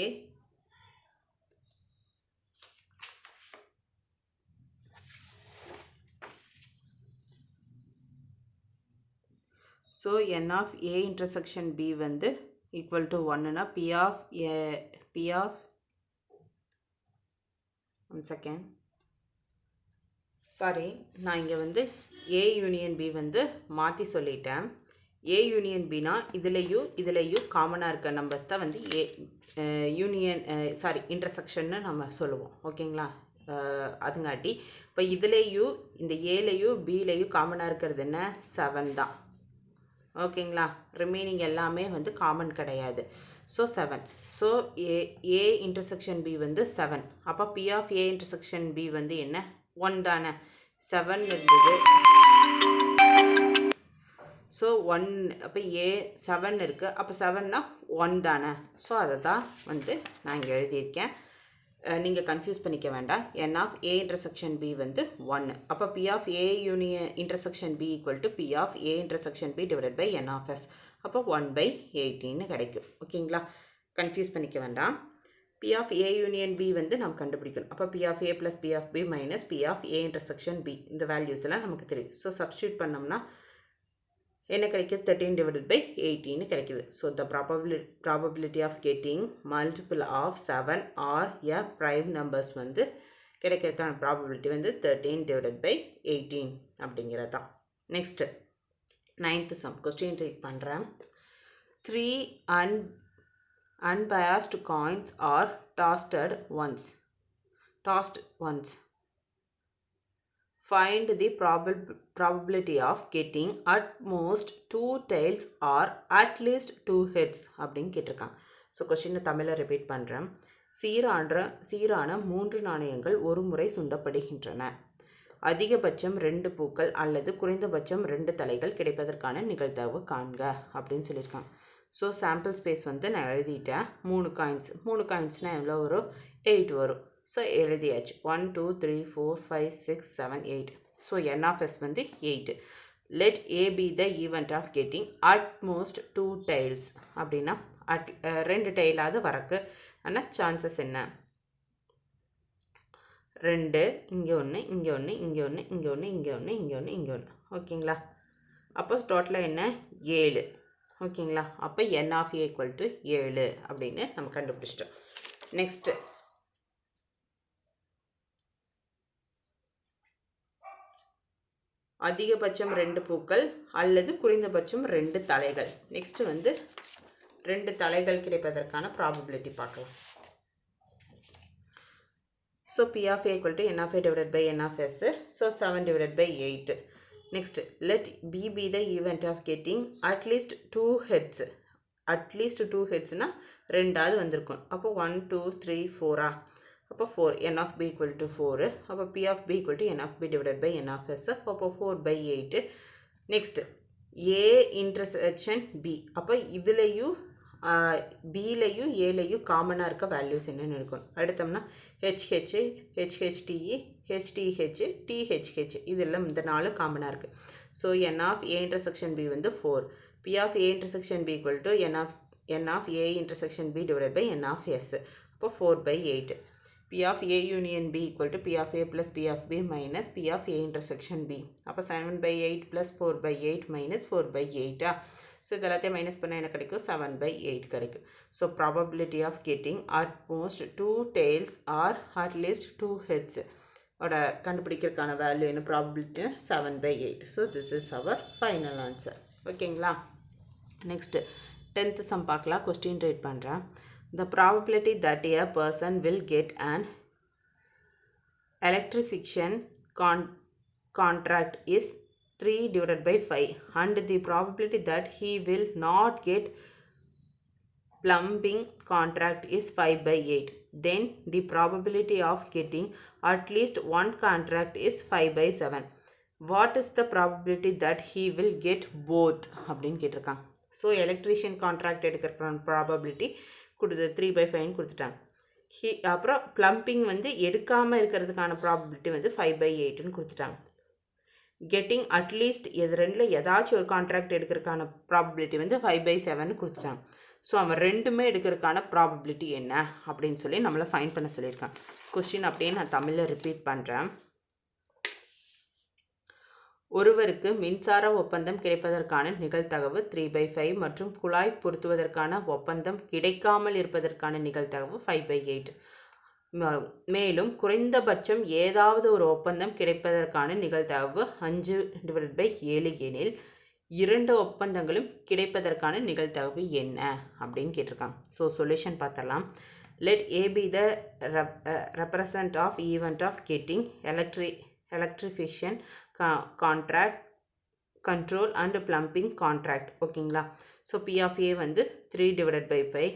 so N of A intersection B வந்து ஈக்குவல் டு 1னா P of one second, sorry, நான் இங்கே வந்து A யூனியன் B வந்து மாற்றி சொல்லிட்டேன். A யூனியன் Bனா இதுலேயும் காமனாக இருக்க நம்பர்ஸ் தான் வந்து இன்டர்செக்ஷன்னு நம்ம சொல்லுவோம். ஓகேங்களா? அதுங்காட்டி இப்போ இதுலேயும் இந்த ஏலையும் பிலையும் காமனாக இருக்கிறது என்ன? 7 தான். ஓகேங்களா? ரிமைனிங் எல்லாமே வந்து காமன் கிடையாது. So 7. So A intersection B வந்து 7. அப்போ P of A intersection B வந்து என்ன? 1 தானே. 7 இருந்தது. ஸோ 1, அப்போ A 7 இருக்குது. அப்போ 7னா 1 தானே. ஸோ அதை தான் வந்து நான் இங்கே எழுதியிருக்கேன். நீங்கள் கன்ஃபியூஸ் பண்ணிக்க வேண்டாம். N of A intersection B வந்து 1. அப்போ P of A union intersection B equal to P of A intersection B divided by N of S. அப்போ 1/18 கிடைக்கும். ஓகேங்களா? கன்ஃபியூஸ் பண்ணிக்க வேண்டாம். P of A union B வந்து நம்ம கண்டுபிடிக்கணும். அப்போ P of A plus P of B minus P of A intersection B, இந்த வேல்யூஸ் எல்லாம் நமக்கு தெரியும். ஸோ சப்ஸ்டியூட் பண்ணோம்னா என்ன கிடைக்குது? 13 divided by 18 கிடைக்குது. So the probability of getting multiple of 7 or a prime numbers வந்து கிடைக்கிறதுக்கான ப்ராபபிலிட்டி வந்து 13 divided by 18 அப்படிங்கிறது தான். Next 9th some question take பண்ணுறேன். 3 unbiased coins are tossed once. Find the probability of getting at most 2 tails or at least 2 heads அப்படின்னு கேட்டிருக்காங்க. So கொஸ்டினை தமிழில் ரிப்பீட் பண்ணுறேன். சீரான 3 நாணயங்கள் ஒரு முறை சுண்டப்படுகின்றன. அதிகபட்சம் 2 பூக்கள் அல்லது குறைந்தபட்சம் 2 தலைகள் கிடைப்பதற்கான நிகழ்தகவு காண்க அப்படின்னு சொல்லியிருக்காங்க. ஸோ சாம்பிள் ஸ்பேஸ் வந்து நான் எழுதிட்டேன். 3 காயின்ஸ்னால் எவ்வளோ வரும்? 8 வரும். ஸோ எழுதியாச்சு. 1 2 3 4 5 6 7 8. ஸோ N of S வந்து 8. Let A be the event of getting at most 2 tails. அப்படின்னா 2 டைலாவது வரக்கு ஆனால் சான்சஸ் என்ன? 2, இங்கே 1, இங்கே 1, இங்கே 1, இங்கே 1, இங்கே 1, இங்கே 1, இங்கே 1. ஓகேங்களா? அப்போ டோட்டலாக என்ன? 7. ஓகேங்களா? அப்போ N of A equal to 7 அப்படின்னு நம்ம கண்டுபிடிச்சிட்டோம். நெக்ஸ்ட்டு அதிகபட்சம் 2 பூக்கள் அல்லது குறைந்தபட்சம் 2 தலைகள். நெக்ஸ்ட் வந்து 2 தலைகள் கிடைப்பதற்கான ப்ராபபிலிட்டி பார்க்கலாம். So P of A equal to N of A divided by N of S. So 7 divided by 8. Next let B be the event of getting at least 2 heads. At least 2 ஹெட்ஸ்னால் 2ஆவது வந்திருக்கும். அப்போ 1 2 3 4. அப்போ 4. N of B equal to 4. அப்போ P of B equal to N of B divided by N of S. அப்போ 4/8. Next A intersection B. அப்போ இதுலேயும் பிலையும் ஏலையும் காமனாக இருக்க வேல்யூஸ் என்னென்னு இருக்கணும். அடுத்தோம்னா HH, HHTE, HTH, THH இதெல்லாம் இந்த 4 காமனாக இருக்குது. So N of A intersection B வந்து 4. P of A intersection B equal to N of A intersection B divided by N of S. அப்போ 4/8. P of A union B equal to P of A plus P of B minus P of A intersection B. அப்போ 7/8 plus 4/8 minus 4/8. So இதெல்லாத்தையும் minus பண்ணால் என்ன கிடைக்கும்? 7/8 கிடைக்கும். So probability of getting at most 2 tails or at least 2 heads ஓட கண்டுபிடிக்கிறதுக்கான value என்ன? Probability 7/8. So this is our final answer. ஓகேங்களா? நெக்ஸ்ட்டு 10th சம் பார்க்கலாம். கொஸ்டின் ரீட் பண்ணுறேன். The probability that a person will get an electrification contract is 3 divided by 5 and the probability that he will not get plumbing contract is 5/8. then the probability of getting at least one contract is 5/7. What is the probability that he will get both அப்படின்னு கேட்டிருக்காங்க. So electrician contract எடுக்கிற probability கொடுத்து 3/5 கொடுத்துட்டாங்க. அப்புறம் plumbing வந்து எடுக்காமல் இருக்கிறதுக்கான probability வந்து 5/8ன்னு கொடுத்துட்டாங்க. கெட்டிங் அட்லீஸ்ட் இது ரெண்டில் ஏதாச்சும் ஒரு கான்ட்ராக்ட் எடுக்கிறதுக்கான ப்ராபபிலிட்டி வந்து 5/7 கொடுத்துட்டாங்க. ஸோ அவன் ரெண்டுமே எடுக்கிறதுக்கான ப்ராபபிலிட்டி என்ன அப்படின்னு சொல்லி நம்மளை ஃபைண்ட் பண்ண சொல்லியிருக்கான். கொஸ்டின் அப்படியே நான் தமிழில் ரிப்பீட் பண்ணுறேன். ஒருவருக்கு மின்சார ஒப்பந்தம் கிடைப்பதற்கான நிகழ்தகவு 3/5 மற்றும் குழாய் பொருத்துவதற்கான ஒப்பந்தம் கிடைக்காமல் இருப்பதற்கான நிகழ்தகவு 5/8. மேலும் குறைந்தபட்சம் ஏதாவது ஒரு ஒப்பந்தம் கிடைப்பதற்கான நிகழ்தகவு 5/7 எனில் இரண்டு ஒப்பந்தங்களும் கிடைப்பதற்கான நிகழ்தகவு என்ன அப்படின்னு கேட்டிருக்காங்க. ஸோ சொல்யூஷன் பார்த்தலாம். Let A B the represent of event of getting electrification contract control and plumbing contract. ஓகேங்களா? ஸோ பி ஆஃப் ஏ வந்து 3/5,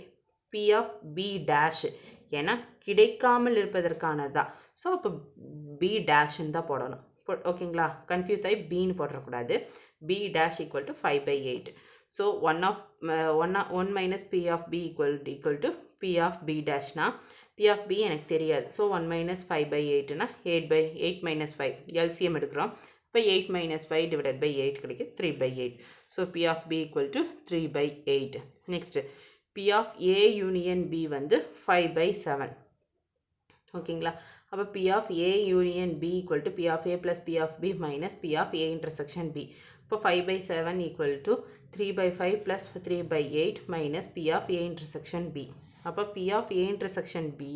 பி ஆஃப் பி டேஷ் ஏன்னா கிடைக்காமல் இருப்பதற்கானதா. ஸோ அப்போ பி டேஷ்ன்னு தான் போடணும். ஓகேங்களா? கன்ஃபியூஸ் ஆகி பின்னு போடக்கூடாது. B dash equal to 5/8. So 1 minus P of B equal to P of B டேஷ்னா பி ஆஃப் பி எனக்கு தெரியாது. ஸோ 1 மைனஸ் 5/8னா 8 மைனஸ் 5 எல்சிஎம் எடுக்கிறோம். இப்போ 8 மைனஸ் 5/8 கிடைக்கும் 3/8. So P of B equal to 3/8. Next P of A union B வந்து 5/7. ஓகேங்களா? அப்போ P of A union B equal to P of A plus P of B minus P of A intersection B. இப்போ 5/7 equal to 3/5 plus 3/8 minus P of A intersection B. அப்போ P of A intersection B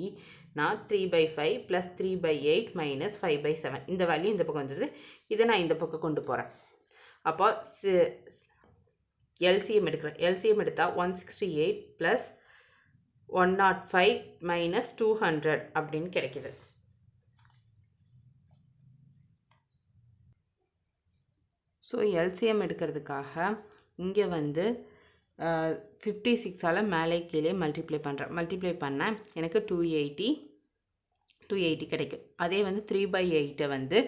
நான் 3/5 plus 3/8 minus 5/7. இந்த value இந்த பக்கம் வந்துடுது. இதை நான் இந்த பக்கம் கொண்டு போகிறேன். அப்போ எல்சிஎம் எடுக்கிறேன். எல்சிஎம் எடுத்தால் 168 ப்ளஸ் 105 மைனஸ் 200 அப்படின்னு கிடைக்கிது. ஸோ எல்சிஎம் எடுக்கிறதுக்காக இங்கே வந்து 56ஆல் மேலே கீழே மல்டிப்ளை பண்ணுறேன். மல்டிப்ளை பண்ணால் எனக்கு 280 கிடைக்கும். அதே வந்து 3/8 வந்து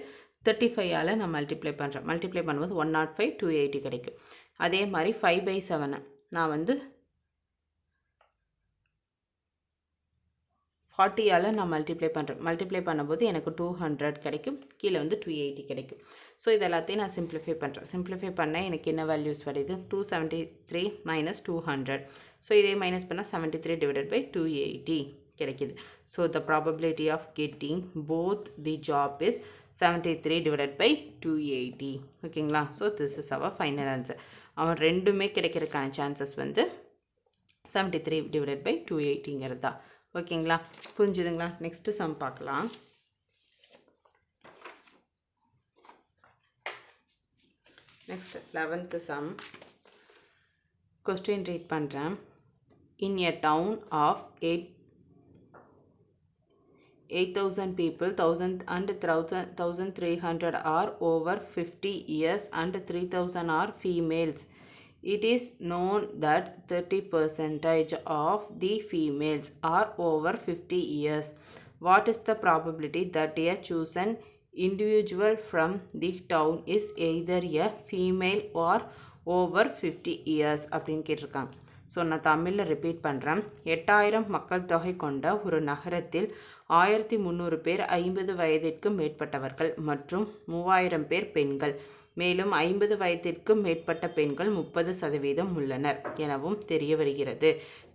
35ஆல் நான் மல்டிப்ளை பண்ணுறேன். மல்டிப்ளை பண்ணும்போது 105 280 கிடைக்கும். அதே மாதிரி 5/7 நான் வந்து 40ஆல் நான் மல்டிப்ளை பண்ணுறேன். மல்டிப்ளை பண்ணும்போது எனக்கு 200 கிடைக்கும். கீழே வந்து 280 கிடைக்கும். ஸோ இது எல்லாத்தையும் நான் சிம்பிளிஃபை பண்ணுறேன். சிம்பிளிஃபை பண்ணால் எனக்கு என்ன வேல்யூஸ் வருது? 273 மைனஸ் 200. ஸோ இதே மைனஸ் பண்ணால் 73/280 கிடைக்கிது. So the probability of getting both the job is 73/280. ஓகேங்களா? So this is our final answer. அவன் ரெண்டுமே கிடைக்கிறதுக்கான சான்சஸ் வந்து 73/280ங்கிறது தான். ஓகேங்களா? புரிஞ்சுதுங்களா? நெக்ஸ்ட்டு சம் பார்க்கலாம். Next 11th sum. Question read பண்ணுறேன். In a town of 8,000 people, 1,000 and 1,300 are over 50 years and 3,000 are females. It is known that 30% of the females are over 50 years. What is the probability that a chosen individual from the town is either a female or over 50 years அப்படின்னு கேட்டிருக்காங்க. So நான் தமிழில் repeat பண்ணுறேன். 8000 மக்கள் தொகை கொண்ட ஒரு நகரத்தில் 1300 பேர் 50 வயதிற்கு மேற்பட்டவர்கள் மற்றும் 3000 பேர் பெண்கள். மேலும் 50 வயதிற்கு மேற்பட்ட பெண்கள் 30% உள்ளனர் எனவும் தெரிய வருகிறது.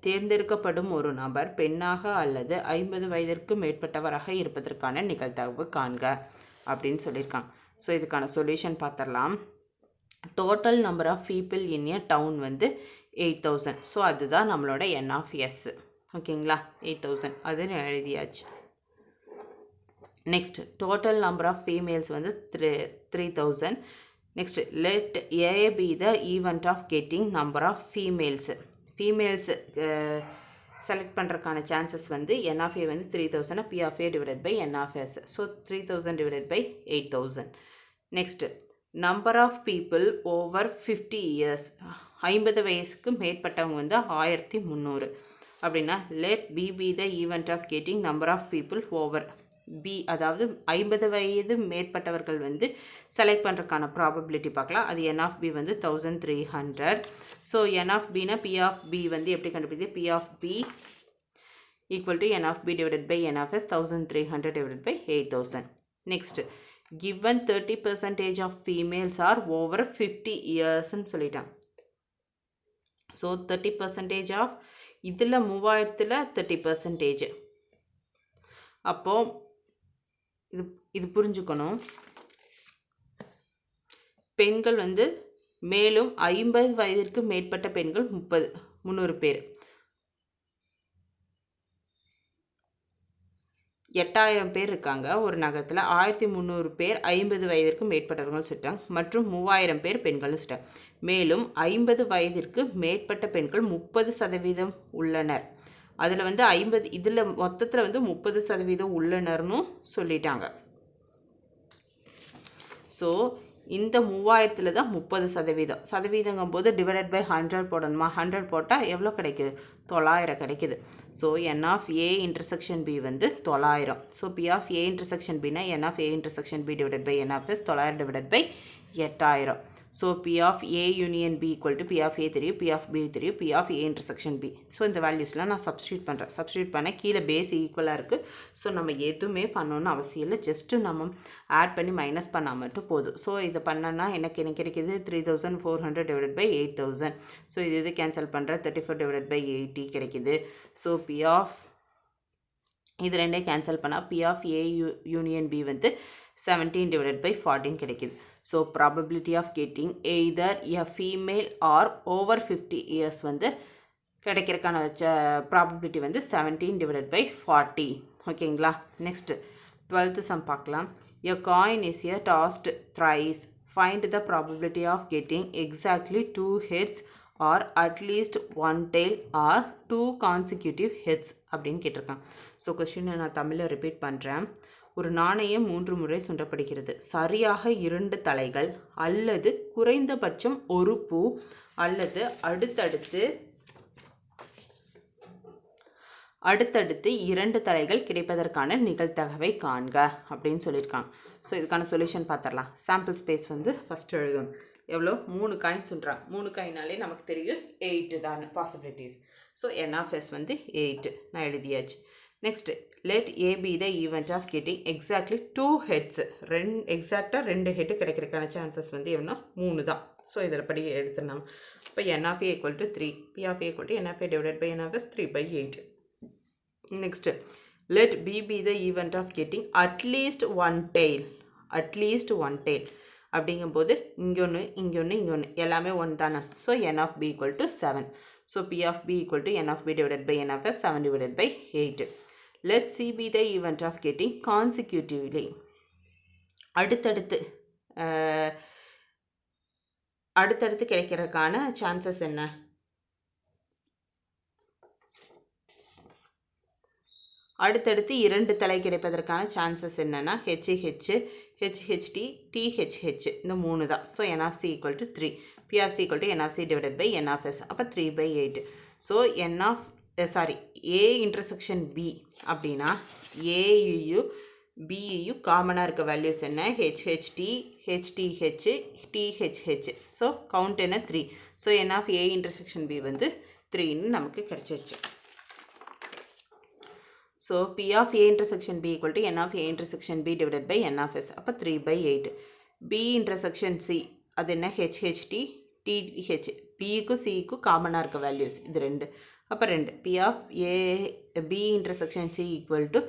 தேர்ந்தெடுக்கப்படும் ஒரு நபர் பெண்ணாக அல்லது 50 வயதிற்கு மேற்பட்டவராக இருப்பதற்கான நிகழ்தகவு காண்க அப்படின்னு சொல்லியிருக்காங்க. ஸோ இதுக்கான சொல்யூஷன் பார்த்துடலாம். Total number of people in a town வந்து 8,000. ஸோ அதுதான் நம்மளோட என் ஆஃப் எஸ். ஓகேங்களா? 8,000 அது எழுதியாச்சு. Next total number of females வந்து 3,000. Next let A B the event of getting number of females. Females select பண்ணுறதுக்கான சான்சஸ் வந்து என் ஆஃப் ஏ வந்து 3,000 P of A divided by N of S. So 3,000 divided by 8,000. Next number of people over 50 years. 50 வயசுக்கு மேற்பட்டவங்க வந்து 1300. அப்படின்னா let B be the event of getting number of people over B, அதாவது 50 வயது மேற்பட்டவர்கள் வந்து select பண்ணுறதுக்கான probability பார்க்கலாம். அது n of B வந்து 1300. So n of Bனா P of B வந்து எப்படி கண்டுபிடிக்குது? P of B equal to n of B divided by n of S, 1300 divided by 8000. Next, given 30% of females are over 50 years ன்னு சொல்லிட்டான். So 30% of இதில் 3000ல் 30%. அப்போ இது புரிஞ்சுக்கணும். பெண்கள் வந்து மேலும் 50 வயதிற்கு மேற்பட்ட பெண்கள் 300 பேர், 8000 பேர் இருக்காங்க ஒரு நகரத்தில். 1300 பேர் 50 வயதிற்கு மேற்பட்டவர்கள் சொல்லிட்டாங்க, மற்றும் 3000 பேர் பெண்கள்னு சொல்லிட்டாங்க. மேலும் 50 வயதிற்கு மேற்பட்ட பெண்கள் 30% உள்ளனர். அதில் வந்து 50 இதில் மொத்தத்தில் வந்து 30% உள்ளனர்னு சொல்லிட்டாங்க. ஸோ இந்த 3000ல் தான் 30%. சதவீதங்கும் போது டிவைடட் பை 100 போடணுமா? 100 போட்டால் எவ்வளோ கிடைக்குது? 900 கிடைக்குது. So n of A intersection B வந்து 900. So P of A intersection Bனா n of A intersection B divided by n of S, 900 divided by 8000. So P of A union B equal to P of A தெரியும், P of B தெரியும், P of A intersection B. So இந்த வேல்யூஸ்லாம் நான் substitute பண்ணுறேன். Substitute பண்ண கீழே base ஈக்குவலாக இருக்குது. So நம்ம எதுவுமே பண்ணணும்னு அவசியம் இல்லை, ஜஸ்ட்டு நம்ம ஆட் பண்ணி மைனஸ் பண்ணால் மட்டும் போதும். ஸோ இதை பண்ணனா எனக்கு கிடைக்கிது 3400 divided by 8000. ஸோ இது கேன்சல் பண்ணுற 34 divided by 80 கிடைக்கிது. ஸோ P of இது ரெண்டே கேன்சல் பண்ணால் P of A union B வந்து 17 divided by 14 கிடைக்கிது. So probability of getting either a female or over 50 years வந்து கிடைக்கிறதுக்கான ப்ராபபிலிட்டி வந்து 17 divided by 40. ஓகேங்களா? நெக்ஸ்ட் 12th சம் பார்க்கலாம். எ coin is a tossed thrice. Find the probability of getting exactly 2 heads or at least 1 tail or 2 consecutive heads அப்படின்னு கேட்டிருக்கான். So கொஸ்டினை நான் தமிழில் ரிப்பீட் பண்ணுறேன். ஒரு நாணயம் 3 முறை சுண்டப்படுகிறது. சரியாக 2 தலைகள் அல்லது குறைந்தபட்சம் ஒரு பூ அல்லது அடுத்தடுத்து 2 தலைகள் கிடைப்பதற்கான நிகழ்தகவை காண்க அப்படின்னு சொல்லியிருக்காங்க. ஸோ இதுக்கான சொல்யூஷன் பார்த்துடலாம். சாம்பிள் ஸ்பேஸ் வந்து ஃபஸ்ட் எழுதணும். எவ்வளோ? 3 காயின் சொல்கிறாங்க. 3 காயினாலே நமக்கு தெரியும் 8 தான் possibilities. So n of S வந்து 8 நான் எழுதியாச்சு. Next let A be the event of getting exactly 2 heads. எக்ஸாக்டாக 2 ஹெட்டு கிடைக்கிறதுக்கான சான்சஸ் வந்து எவ்வளோ? 3 தான். ஸோ இதில் படி எடுத்துடலாம். இப்போ n of A equal to 3, P of A equal to n of A divided by n of S, 3/8. Next, let B be the event of getting at least 1 tail. At least 1 tail அப்படிங்கும்போது இங்கே ஒன்று இங்கே ஒன்று இங்கே ஒன்று எல்லாமே 1 தானே. So n of B equal to 7. So P of B equal to n of B divided by n of S, 7 divided by 8. Let C be the event of getting consecutively. அடுத்தடுத்து கிடைக்கிறதுக்கான சான்சஸ் என்ன? அடுத்தடுத்து 2 தலை கிடைப்பதற்கான chances என்னன்னா HH, HHT, THH இந்த 3 தான். So n of C equal to 3. P of C equal to n of C divided by n of S. அப்போ 3/8. ஸோ A intersection B அப்படின்னா AU BU காமனாக இருக்க வேல்யூஸ் என்ன? HHT, HTH, THH. So count என்ன? 3. So n of A intersection B வந்து 3ன்னு நமக்கு கிடைச்சிருச்சு. So P of A intersection B equal to n of A intersection B divided by n of S. அப்போ 3/8. B intersection C அது என்ன? HHT, TH. Bக்கும் Cக்கும் காமனாக இருக்க values இது 2. அப்போ 2. P of B intersection C equal to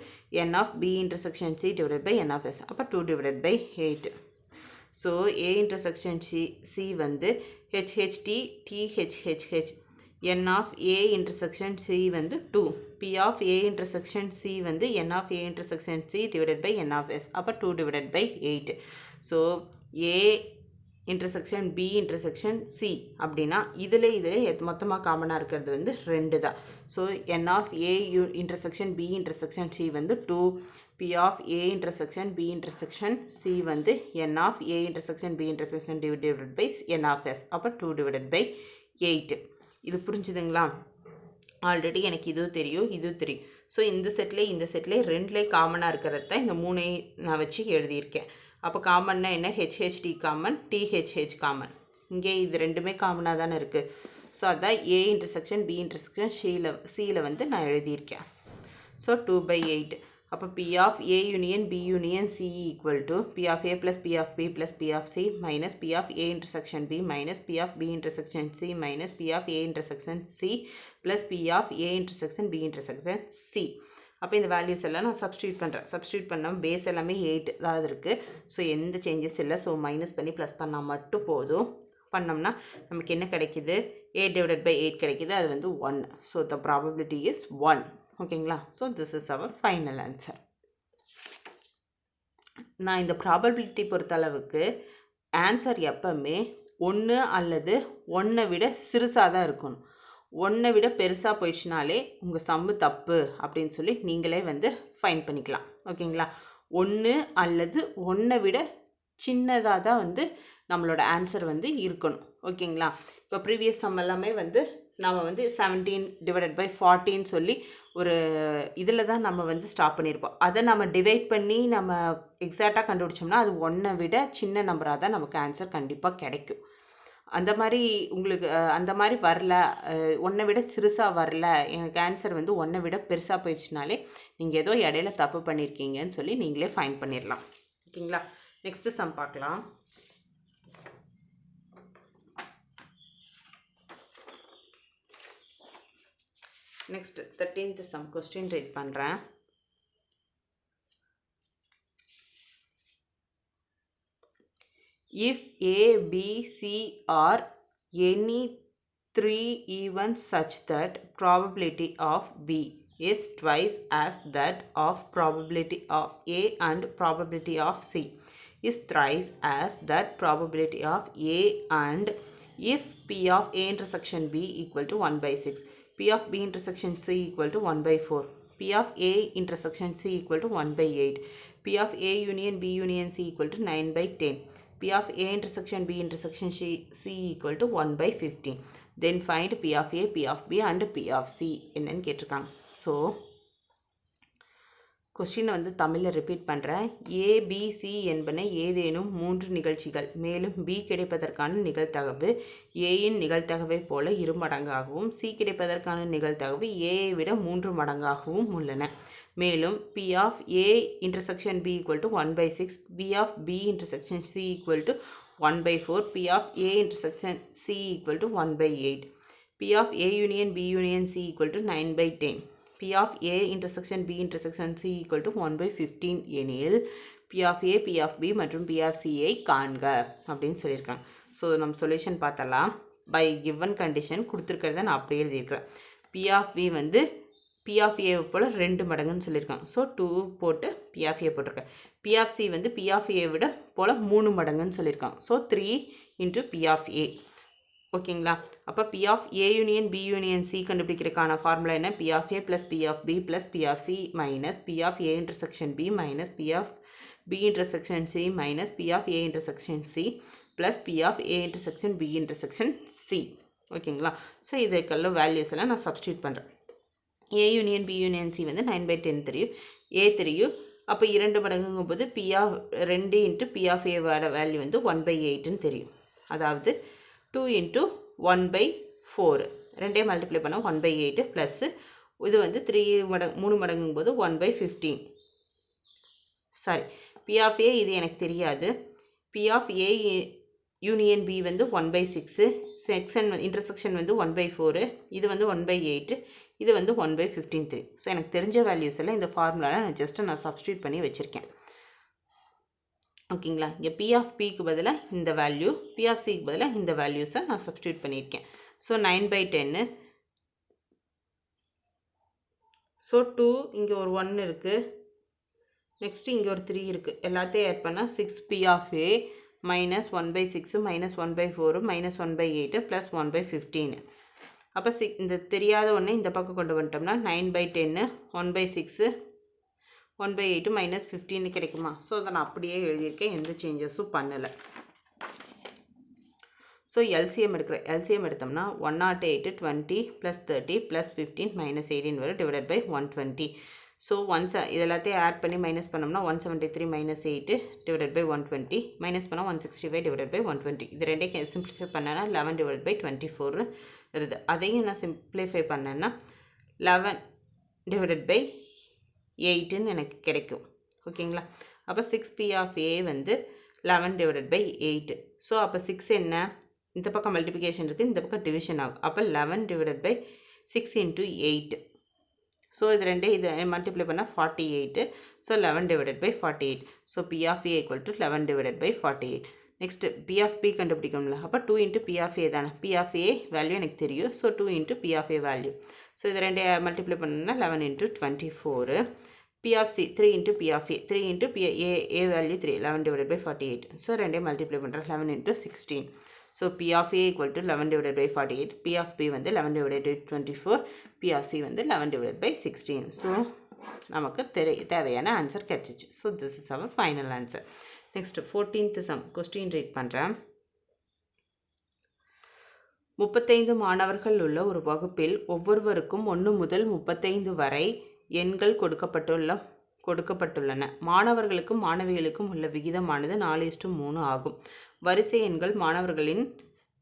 n of B intersection C divided by n of S. அப்போ 2 divided by 8. So A intersection C வந்து HHT, THHH. n of A intersection C வந்து 2. P of A intersection C வந்து n of A intersection C divided by n of S. அப்போ 2 divided by 8. So A intersection B intersection C அப்படின்னா இதில் மொத்தமாக காமனாக இருக்கிறது வந்து 2 தான். So n of A intersection B intersection C வந்து 2. P of A intersection B intersection C வந்து n of A intersection B intersection divided by n of S. அப்போ 2 divided by 8. இது புரிஞ்சுதுங்களா? ஆல்ரெடி எனக்கு இது தெரியும். ஸோ இந்த செட்லேயே ரெண்டுலேயே காமனாக இருக்கிறது தான் இந்த மூணையும் நான் வச்சு எழுதியிருக்கேன். அப்போ காமன்னா என்ன? HHT common, THH common. இங்கே இது ரெண்டுமே காமனாக தானே இருக்குது. ஸோ அதான் ஏ இன்டர்செக்ஷன் பி இன்டர்செக்ஷன் சியில் வந்து நான் எழுதியிருக்கேன். ஸோ 2/8. அப்போ P of A union B union C equal to P of A plus P of B plus P of C minus P of A intersection B minus P of B intersection C minus P of A intersection C plus P of A intersection B intersection C. அப்போ இந்த values எல்லாம் நான் substitute பண்ணால் base எல்லாமே 8 தான் இருக்குது. So எந்த changes இல்லை. ஸோ மைனஸ் பண்ணி ப்ளஸ் பண்ணால் மட்டும் போதும். பண்ணோம்னா நமக்கு என்ன கிடைக்குது? 8/8 கிடைக்குது. அது வந்து 1. So the probability is 1. ஓகேங்களா? So this is our final answer. நான் இந்த ப்ராபபிலிட்டி பொறுத்தளவுக்கு ஆன்சர் எப்பவுமே 1 அல்லது 1 விட சிறுசாக தான் இருக்கணும். 1 விட பெருசாக போயிடுச்சுனாலே உங்கள் சம்மு தப்பு அப்படின்னு சொல்லி நீங்களே வந்து ஃபைன் பண்ணிக்கலாம். ஓகேங்களா? 1 அல்லது 1 விட சின்னதாக தான் வந்து நம்மளோட ஆன்சர் வந்து இருக்கணும். ஓகேங்களா? இப்போ ப்ரீவியஸ் சம் எல்லாமே வந்து நம்ம வந்து 17/40 சொல்லி ஒரு இதில் தான் நம்ம வந்து ஸ்டாப் பண்ணியிருப்போம். அதை நம்ம டிவைட் பண்ணி நம்ம எக்ஸாக்டாக கண்டுபிடிச்சோம்னா அது 1 விட சின்ன நம்பராக தான் நமக்கு ஆன்சர் கண்டிப்பாக கிடைக்கும். அந்த மாதிரி உங்களுக்கு அந்த மாதிரி வரல, 1 விட சிறுசாக வரல, எனக்கு ஆன்சர் வந்து 1 விட பெருசாக போயிடுச்சுனாலே நீங்கள் ஏதோ இடையில தப்பு பண்ணியிருக்கீங்கன்னு சொல்லி நீங்களே ஃபைன் பண்ணிடலாம். ஓகேங்களா? நெக்ஸ்ட்டு சம் பார்க்கலாம். Next 13th sum question read பண்ணுறேன். If A, B, C are any 3 events such that probability of B is twice as that of probability of A and probability of C is thrice as that probability of A, and if P of A intersection B equal to 1/6, P of B intersection C equal to 1/4, P of A intersection C equal to 1/8, P of A union B union C equal to 9/10, P of A intersection B intersection C equal to 1/15. Then find P of A, P of B and P of C என்னன்னு கேட்டிருக்காங்க. So கொஸ்டினை வந்து தமிழில் repeat பண்ணுறேன். ABC என்பன ஏதேனும் 3 நிகழ்ச்சிகள், மேலும் B கிடைப்பதற்கான நிகழ்தகவு Aயின் நிகழ்தகவை போல 2 மடங்காகவும் C கிடைப்பதற்கான நிகழ்தகவு Aயை விட 3 மடங்காகவும் உள்ளன. மேலும் P of A intersection B equal to 1/6, P of B intersection C equal to 1/4, P of A intersection C equal to 1/8, P of A union B union C equal to 9/10, P of A intersection B intersection C equal to 1/15 எனில் P of A, P of B மற்றும் P of C ஐ காண்க அப்படின்னு சொல்லியிருக்காங்க. So நம்ம solution பார்த்தலாம். By given condition கொடுத்துருக்கிறத நான் அப்படியே எழுதியிருக்கிறேன். P of B வந்து P of A போல் 2 மடங்குன்னு சொல்லியிருக்காங்க. ஸோ 2 போட்டு P of A போட்டிருக்கேன். P of C வந்து P of A விட போல் 3 மடங்குன்னு சொல்லியிருக்காங்க. So 3 into P of A. ஓகேங்களா? அப்போ P of A union B union C கண்டுபிடிக்கிறதுக்கான ஃபார்முலா என்ன? P of A plus P of B plus P of C minus P of A intersection B minus P of B intersection C minus P of A intersection C plus P of A intersection B intersection C. ஓகேங்களா? So இதுக்கெல்லாம் values எல்லாம் நான் substitute பண்ணுறேன். A union B union C வந்து 9/10 தெரியும், A தெரியும். அப்போ 2 மடங்குங்கும் போது P of 2 into P of A வர வேல்யூ வந்து 1/8ன்னு தெரியும். அதாவது 2 into 1/4 ரெண்டே மல்டிப்ளை பண்ணால் 1/8 ப்ளஸ் இது வந்து 3 மடங்குங்கும் போது 1/15. சாரி, P of A இது எனக்கு தெரியாது. P of A union B வந்து 1/6, செக்ஷன் இன்டர்செக்ஷன் வந்து 1/4, இது வந்து 1/8, இது வந்து 1/15 தெரியும். ஸோ எனக்கு தெரிஞ்ச வேல்யூஸ் எல்லாம் இந்த ஃபார்முலாவில் நான் சப்ஸ்டியூட் பண்ணி வச்சுருக்கேன். ஓகேங்களா? இங்கே P of Pக்கு பதிலாக இந்த வேல்யூ, P of Cக்கு பதிலாக இந்த வேல்யூஸை நான் சப்ஸ்டியூட் பண்ணியிருக்கேன். ஸோ 9/10. ஸோ 2, இங்கே ஒரு 1 இருக்குது, நெக்ஸ்ட்டு இங்கே ஒரு 3 இருக்குது. எல்லாத்தையும் ஆட் பண்ணால் 6 P of A minus 1/6 minus 1/4 minus 1/8 plus 1/15. அப்போ இந்த தெரியாத ஒன்று இந்த பக்கம் கொண்டு வந்துட்டோம்னா 9/10 1/6 1/8 minus 15 கிடைக்குமா? ஸோ அதை நான் அப்படியே எழுதியிருக்கேன், எந்த சேஞ்சஸும் பண்ணலை. ஸோ எல்சிஎம் எடுக்கிறேன். எல்சிஎம் எடுத்தோம்னா 108 20 + 30 + 15 - 18 வரும் டிவைடட் பை 120. ஸோ இது எல்லாத்தையும் ஆட் பண்ணி மைனஸ் பண்ணோம்னா 173 - 8 டிவைடட் பை 120 மைனஸ் பண்ணால் 165 டிவைடட் பை 120. இது ரெண்டையும் சிம்பிளிஃபை பண்ணேன்னா 11 டிவைடட் பை 24 வருது. அதையும் நான் சிம்பிளிஃபை பண்ணேன்னா 11 டிவைடட் பை 8ன்னு எனக்கு கிடைக்கும். ஓகேங்களா? அப்போ 6p of a வந்து 11 டிவைடட் பை 8. ஸோ அப்போ 6 என்ன, இந்த பக்கம் மல்டிப்ளிகேஷன் இருக்குது, இந்த பக்கம் டிவிஷன் ஆகும். அப்போ 11 டிவைடட் பை 6 × 8. ஸோ இது ரெண்டே இது மல்டிப்ளை பண்ணால் 48. So 11 divided by 48. So p of a = 11 divided by 48. Next p of b கண்டுபிடிக்கணும்ல. அப்போ 2 × p of a தானே. p of a வேல்யூ எனக்கு தெரியும். So 2 × p of a value. So இது ரெண்டே மல்டிப்ளை பண்ணணும்னா 11 × 24. p of c 3 × p of a 3 × p a value 3 11 divided by 48. So ரெண்டே multiply பண்ணுறேன் 11 × 16. So p of a = 11 divided by 48. p of b வந்து 11 divided by 24. p of c வந்து 11 divided by 16. So நமக்கு தேவையான answer கிடச்சிச்சு. So this is our final answer. Next 14th sum question read பண்ணுறேன். 35 மாணவர்கள் உள்ள ஒரு வகுப்பில் ஒவ்வொருவருக்கும் 1 முதல் 35 வரை எண்கள் கொடுக்கப்பட்டுள்ளன. மாணவர்களுக்கும் மாணவிகளுக்கும் உள்ள விகிதமானது 4:3 ஆகும். வரிசை எண்கள் மாணவர்களின்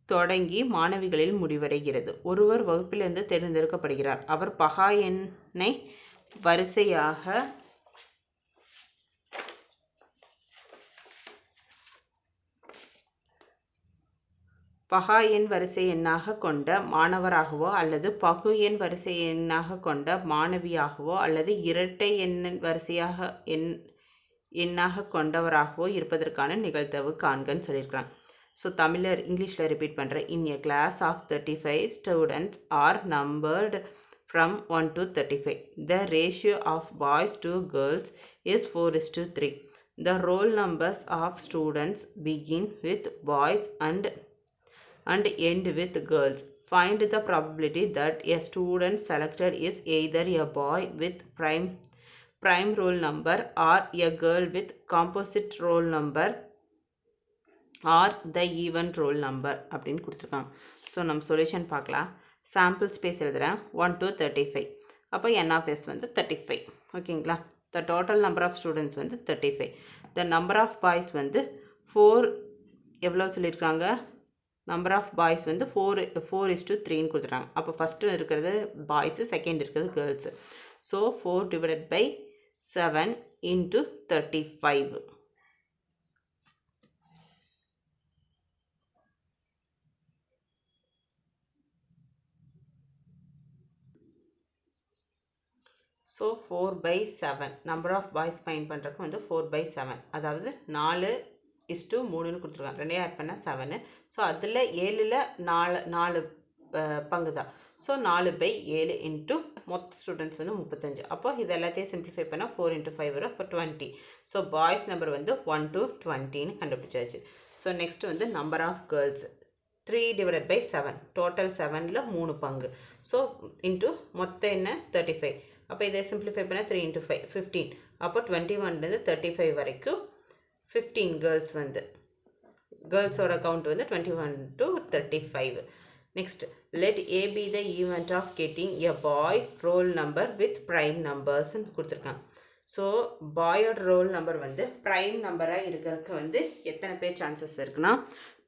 தொடங்கி மாணவிகளில் முடிவடைகிறது. ஒருவர் வகுப்பிலிருந்து தேர்ந்தெடுக்கப்படுகிறார். அவர் பகா எண்ணை வரிசை எண்ணாக கொண்ட மாணவராகவோ அல்லது பகு எண் வரிசை எண்ணாக கொண்ட மாணவியாகவோ அல்லது இரட்டை எண்ணாக கொண்டவராகவோ இருப்பதற்கான நிகழ்தகவு காண்கன்னு சொல்லியிருக்கிறாங்க. ஸோ இங்கிலீஷில் ரிப்பீட் பண்ணுறேன். In a class of 35 students are numbered from 1 to 35. The ratio of boys to girls is 4:3. The roll numbers of students begin with boys and end with girls. Find the probability that a student selected is either a boy with prime roll number or a girl with composite roll number or the even roll number அப்படின்னு கொடுத்துருக்காங்க. So நம்ம solution பார்க்கலாம். Sample space எழுதுகிறேன் 1 to 35. அப்போ n of s வந்து 35. ஓகேங்களா? The total number of students வந்து 35. The number of boys வந்து 4 எவ்வளோ சொல்லியிருக்காங்க? நம்பர் ஆஃப் பாய்ஸ் வந்து 4:3ன்னு கொடுத்துட்டாங்க. அப்போ ஃபஸ்ட்டு இருக்கிறது பாய்ஸு, செகண்ட் இருக்கிறது girls. So 4 divided by 7 × 35. So 4/7 number of boys find பண்ணுறதுக்கு வந்து 4/7, அதாவது 4:3ன்னு கொடுத்துருக்காங்க. ரெண்டையும் ஆட் பண்ணால் 7. ஸோ அதில் 7ல் 4 பங்கு தான். ஸோ 4/7 இன்ட்டு மொத்த ஸ்டூடெண்ட்ஸ் வந்து 35. அப்போ இது எல்லாத்தையும் சிம்பிளிஃபை பண்ணால் 4 × 5 வரும். அப்போ 20. ஸோ பாய்ஸ் நம்பர் வந்து 1 to 20ன்னு கண்டுபிடிச்சாச்சு. ஸோ நெக்ஸ்ட் வந்து number of girls 3 divided by 7. Total 7ல் 3 பங்கு. ஸோ இன்ட்டு மொத்த என்ன 35. அப்போ இதை சிம்பிளிஃபை பண்ணால் 3 × 5 15. அப்போ 21லேருந்து 35 வரைக்கும் 15 கேர்ள்ஸ் வந்து கேர்ள்ஸோட கவுண்ட் வந்து 21 to 35. Next let A B the event of getting a boy roll number with prime நம்பர்ஸ்ன்னு கொடுத்துருக்காங்க. ஸோ பாயோட ரோல் நம்பர் வந்து ப்ரைம் நம்பராக இருக்கிறதுக்கு வந்து எத்தனை பேர் சான்சஸ் இருக்குன்னா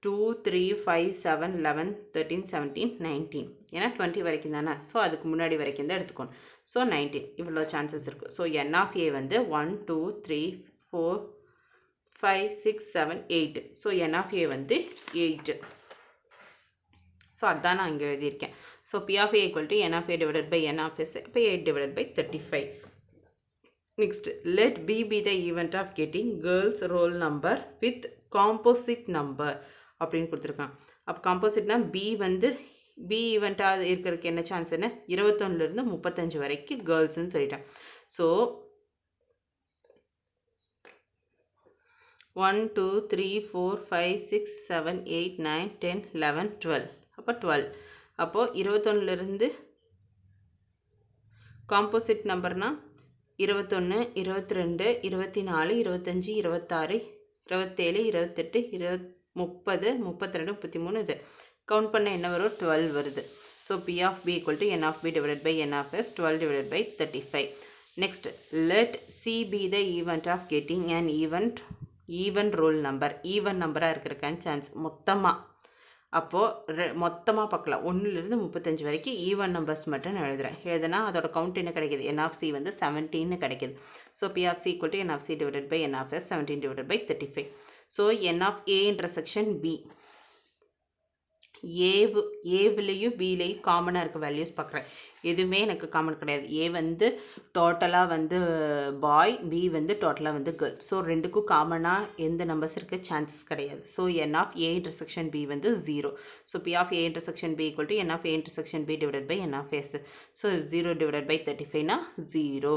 2 3 5 7 11 13 17 19. ஏன்னா 20 வரைக்கும் தானே. ஸோ அதுக்கு முன்னாடி வரைக்கும் தான் எடுத்துக்கணும். ஸோ 19 இவ்வளோ சான்சஸ் இருக்குது. ஸோ n of a வந்து 1 2 3 4 5 6 7 8. ஸோ n of a வந்து 8. ஸோ அதான் நான் இங்கே எழுதியிருக்கேன். So p of a = n of a divided by n of s. இப்போ 8 divided by 35. Next, let b be the event of getting girls roll number with composite number அப்படின்னு கொடுத்துருக்கான். அப்போ காம்போசிட்னா B வந்து பி ஈவெண்ட்டாக இருக்கிறதுக்கு என்ன சான்ஸ்ன்னு 21லேருந்து 35 வரைக்கும் கேர்ள்ஸ்ன்னு சொல்லிட்டேன். ஸோ 1 2 3 4 5 6 7 8 9 10 11 12. அப்போ 12. அப்போது 21லேருந்து காம்போசிட் நம்பர்னால் 21 22 24 25 26 27 28 30, 32, 33 இது கவுண்ட் பண்ண என்ன வரும் 12 வருது. So P of B equal to N of B divided by N of S 12 divided by 35. Next, let C be the event of getting an even roll number. Even நம்பராக இருக்கிறக்கான chance மொத்தமாக. அப்போது மொத்தமாக பார்க்கலாம் 1லிருந்து 35 வரைக்கும் ஈவன் நம்பர்ஸ் மட்டும் நான் எழுதுனா அதோட கவுண்ட் என்ன கிடைக்கிது N of C வந்து 17 கிடைக்கிது. So P of C equal to N of C divided by N of S 17 divided by 35. So N of A intersection B. ஏவிலையும் பிலையும் காமனாக இருக்க வேல்யூஸ் பார்க்குறேன். எதுவுமே எனக்கு காமன் கிடையாது. ஏ வந்து டோட்டலாக வந்து பாய், பி வந்து டோட்டலாக வந்து கேர்ள். ஸோ ரெண்டுக்கும் காமனாக எந்த நம்பர்ஸ் இருக்க சான்சஸ் கிடையாது. So N of A intersection B வந்து 0. So P of A intersection B equal to N of A intersection B divided by N of S. So 0 divided by 35னா 0.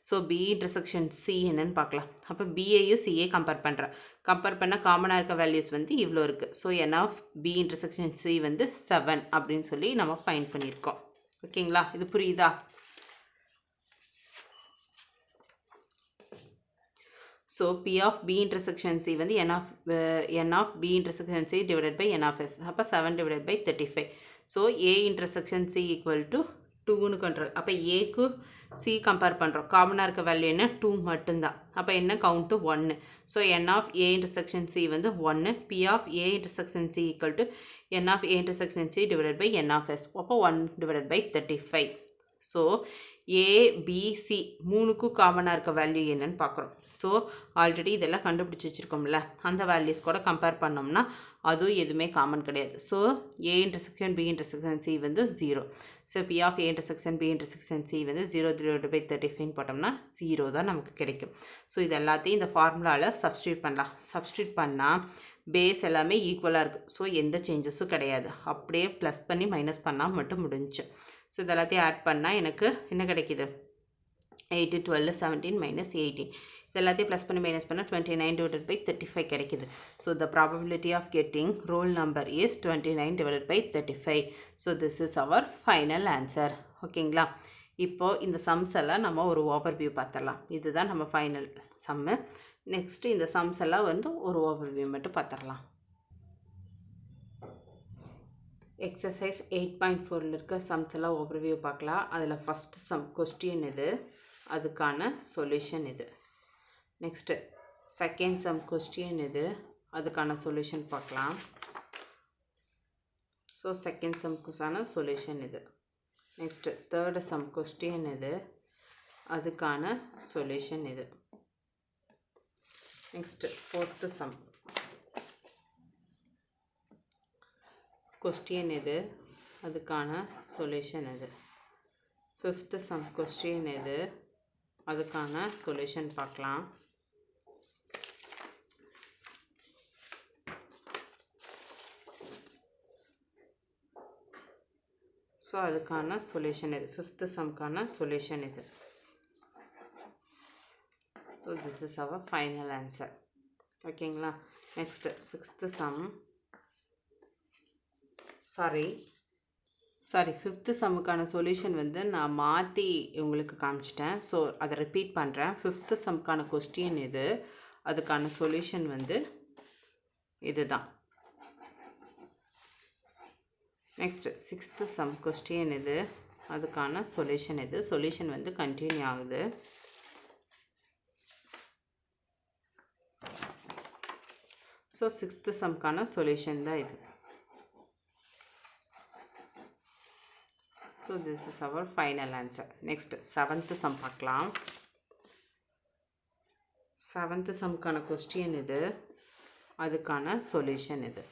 So B intersection C என்னன்னு பார்க்கலாம். அப்போ பிஏயும் CA compare பண்ணுறேன். Compare பண்ணால் காமனாக இருக்க values வந்து இவ்வளோ இருக்குது. So N of B intersection C வந்து 7 அப்படின்னு சொல்லி நம்ம ஃபைண்ட் பண்ணியிருக்கோம். ஓகேங்களா, இது புரியுதா? So P of B intersection C வந்து N of B intersection C divided by N of S. அப்போ 7 divided by 35. So A intersection C equal to 2ன்னு பண்ணுறோம். அப்போ ஏக்கு C கம்பேர் பண்ணுறோம். காமனாக இருக்க வேல்யூ என்ன 2 மட்டும்தான். அப்போ என்ன count 1. So N of A intersection C வந்து 1. P of A intersection C equal to N of A intersection C divided by N of S. அப்போ 1 divided by 35. ஸோ ஏபிசி மூணுக்கும் காமனாக இருக்க வேல்யூ என்னன்னு பார்க்குறோம். ஸோ ஆல்ரெடி இதெல்லாம் கண்டுபிடிச்சி வச்சுருக்கோம்ல, அந்த வேல்யூஸ் கூட கம்பேர் பண்ணோம்னா அதுவும் எதுவுமே காமன் கிடையாது. So A intersection B intersection C வந்து 0. So P of A intersection B intersection C வந்து 0 divided by 35 போட்டோம்னா 0 தான் நமக்கு கிடைக்கும். ஸோ இது எல்லாத்தையும் இந்த ஃபார்முலாவில் சப்ஸ்டியூட் பண்ணலாம். சப்ஸ்டியூட் பண்ணால் பேஸ் எல்லாமே ஈக்குவலாக இருக்குது. ஸோ எந்த சேஞ்சஸும் கிடையாது. அப்படியே ப்ளஸ் பண்ணி மைனஸ் பண்ணால் மட்டும் முடிஞ்சு. ஸோ இது எல்லாத்தையும் ஆட் பண்ணால் எனக்கு என்ன கிடைக்கிது 8, 12, 17 minus 18. இது எல்லாத்தையும் ப்ளஸ் பண்ணி மைனஸ் பண்ணால் 29 divided by 35 கிடைக்கிது. So the probability of getting roll number is 29 divided by 35. So this is our final answer. ஓகேங்களா, இப்போது இந்த சம்ஸ் எல்லாம் நம்ம ஒரு ஓவர்வியூ பார்த்துடலாம். இதுதான் நம்ம ஃபைனல் சம்மு. நெக்ஸ்ட்டு இந்த சம்ஸ் எல்லாம் வந்து ஒரு ஓவர்வியூ மட்டும் பார்த்துடலாம். எக்ஸசைஸ் 8.4 இருக்க சம்ஸ் எல்லாம் ஓவர்வியூ பார்க்கலாம். அதில் ஃபஸ்ட்டு சம் கொஸ்டின் இது, அதுக்கான சொல்யூஷன் இது. நெக்ஸ்ட்டு செகண்ட் சம் கொஸ்டின் இது, அதுக்கான சொல்யூஷன் பார்க்கலாம். ஸோ செகண்ட் சம்க்குசான சொல்யூஷன் இது. நெக்ஸ்ட்டு தேர்டு சம் கொஸ்டின் இது, அதுக்கான சொல்யூஷன் இது. நெக்ஸ்ட்டு ஃபோர்த்து சம் கொஸ்டின் இது, அதுக்கான சொல்யூஷன் இது. ஃபிஃப்த்து சம் கொஸ்டின் இது, அதுக்கான சொல்யூஷன் பார்க்கலாம். ஸோ அதுக்கான சொல்யூஷன் இது, ஃபிஃப்த்து சம்க்கான சொல்யூஷன் இது. So this is our final answer. ஓகேங்களா, நெக்ஸ்ட்டு சிக்ஸ்த்து சம் ஃபிஃப்த்து சம்முக்கான சொல்யூஷன் வந்து நான் மாற்றி உங்களுக்கு காமிச்சிட்டேன். ஸோ அதை ரிப்பீட் பண்ணுறேன். ஃபிஃப்த்து சம்முக்கான கொஸ்டின் இது, அதுக்கான சொல்யூஷன் வந்து இதுதான். நெக்ஸ்ட்டு சிக்ஸ்த்து சம் கொஸ்டின் இது, அதுக்கான சொல்யூஷன் இது. சொல்யூஷன் வந்து கண்டினியூ ஆகுது. ஸோ சிக்ஸ்த்து சம்க்கான சொல்யூஷன் தான் இது. So this is our final answer. Next seventh sum பார்க்கலாம். seventh sumக்கான question இது, அதுக்கான solution இது.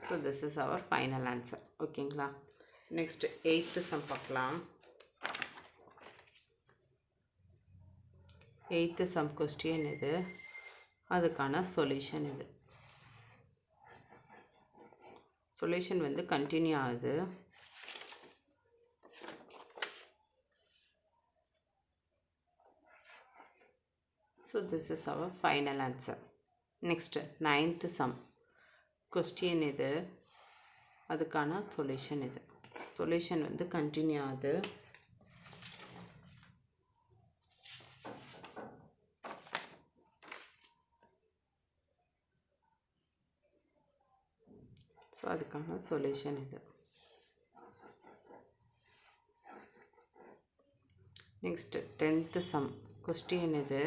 So this is our final answer. ஓகேங்களா, next eighth sum பார்க்கலாம். eighth sum question இது, அதுக்கான solution இது. solution வந்து continue ஆகுது. So this is our final answer. Next ninth sum question இது, அதுக்கான solution இது. solution வந்து continue ஆகுது. அதுக்கான சொல்யூஷன் இது. நெக்ஸ்ட் 10th சம் கொஸ்டின் இது,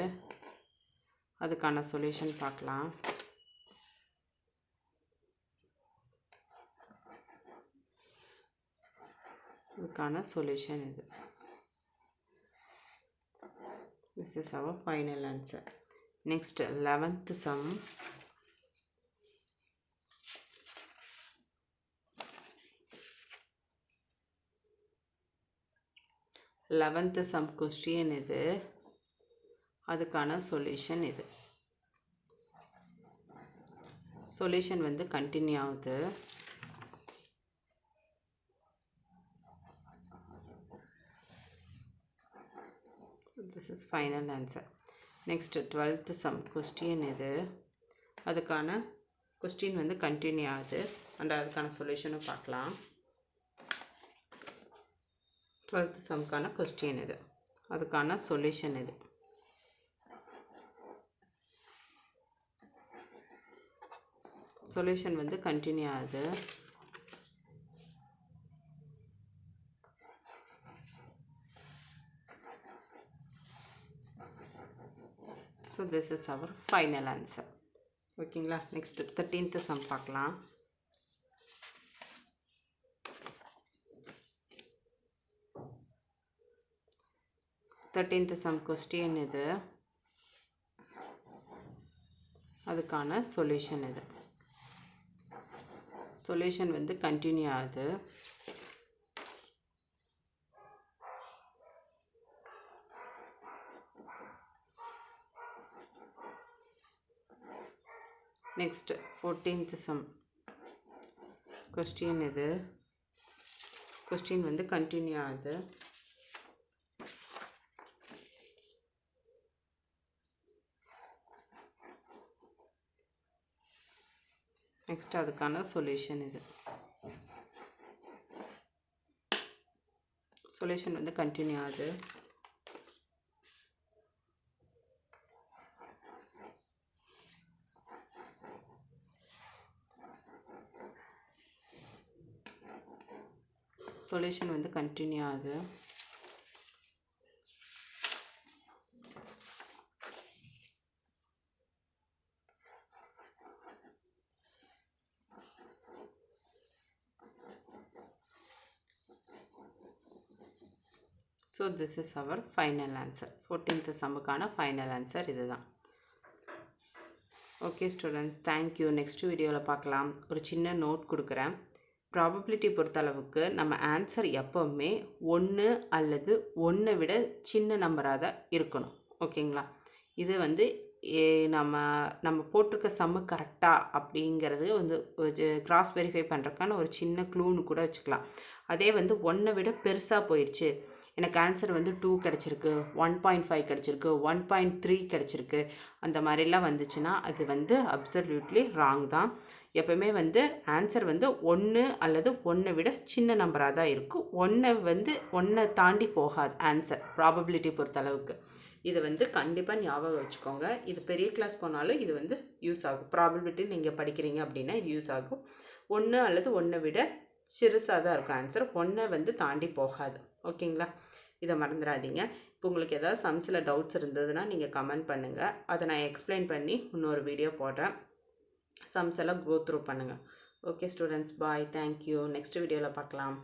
அதுக்கான சொல்யூஷன் பார்க்கலாம். அதுக்கான சொல்யூஷன் இது. This is our final answer. Next 11th sum. 11th sum question இது, அதுக்கான சொல்யூஷன் இது. சொல்யூஷன் வந்து கண்டினியூ ஆகுது. This is final answer. Next 12th sum question இது, அதுக்கான கொஸ்டின் வந்து கண்டினியூ ஆகுது அண்ட் அதுக்கான சொல்யூஷனும் பார்க்கலாம். 12th சம்க்கான கொஸ்டின் இது, அதுக்கான சொல்யூஷன் இது. சொல்யூஷன் வந்து கண்டினியூ ஆகுது. So this is our final answer. ஓகேங்களா. நெக்ஸ்ட் 13th சம் பார்க்கலாம். சம் கொஸ்டின் இது, அதுக்கான சொல்யூஷன் இது. சொல்யூஷன் வந்து கண்டினியூ ஆகுது. நெக்ஸ்ட் 14th சம் கொஸ்டின் இது, கொஸ்டின் வந்து கண்டினியூ ஆகுது. நெக்ஸ்ட் அதுக்கான சொல்யூஷன் இது. சொல்யூஷன் வந்து கண்டினியூ ஆகுது. சொல்யூஷன் வந்து கண்டினியூ ஆகுது. So this is our final answer. 14th சம்முக்கான ஃபைனல் ஆன்சர் இதுதான். Okay students, thank you. நெக்ஸ்ட் வீடியோவில் பார்க்கலாம். ஒரு சின்ன நோட் கொடுக்குறேன். ப்ராபபிலிட்டி பொறுத்தளவுக்கு நம்ம ஆன்சர் எப்போவுமே 1 அல்லது 1 விட சின்ன நம்பராக தான் இருக்கணும். ஓகேங்களா. இது வந்து நம்ம போட்டிருக்க சம்மு கரெக்டாக அப்படிங்கிறது வந்து கிராஸ் வெரிஃபை பண்ணுறதுக்கான ஒரு சின்ன க்ளூன்னு கூட வச்சுக்கலாம். அதே வந்து 1 விட பெருசாக போயிடுச்சு, எனக்கு ஆன்சர் வந்து 2 கிடச்சிருக்கு, 1.5 கிடச்சிருக்கு, 1.3 கிடச்சிருக்கு, அந்த மாதிரிலாம் வந்துச்சுன்னா அது வந்து அப்சல்யூட்லி ராங் தான். எப்போவுமே வந்து ஆன்சர் வந்து 1 அல்லது 1 விட சின்ன நம்பராக தான் இருக்கும். 1 தாண்டி போகாது ஆன்சர் ப்ராபபிலிட்டி பொறுத்தளவுக்கு. இது வந்து கண்டிப்பாக ஞாபகம் வச்சுக்கோங்க. இது பெரிய கிளாஸ் போனாலும் இது வந்து யூஸ் ஆகும். ப்ராபபிலிட்டி நீங்கள் படிக்கிறீங்க அப்படின்னா இது யூஸ் ஆகும். 1 அல்லது 1 விட சிறுசாக தான் இருக்கும் ஆன்சர், 1 வந்து தாண்டி போகாது. ஓகேங்களா. இதை மறந்துடாதீங்க. இப்போ உங்களுக்கு ஏதாவது சம்ஸில் டவுட்ஸ் இருந்ததுன்னா நீங்கள் கமெண்ட் பண்ணுங்கள். அதை நான் எக்ஸ்பிளைன் பண்ணி இன்னொரு வீடியோ போடுறேன். சம்ஸ் எல்லாம் கோ த்ரூ பண்ணுங்கள். ஓகே ஸ்டூடெண்ட்ஸ், பாய், தேங்க்யூ. நெக்ஸ்ட் வீடியோவில் பார்க்கலாம்.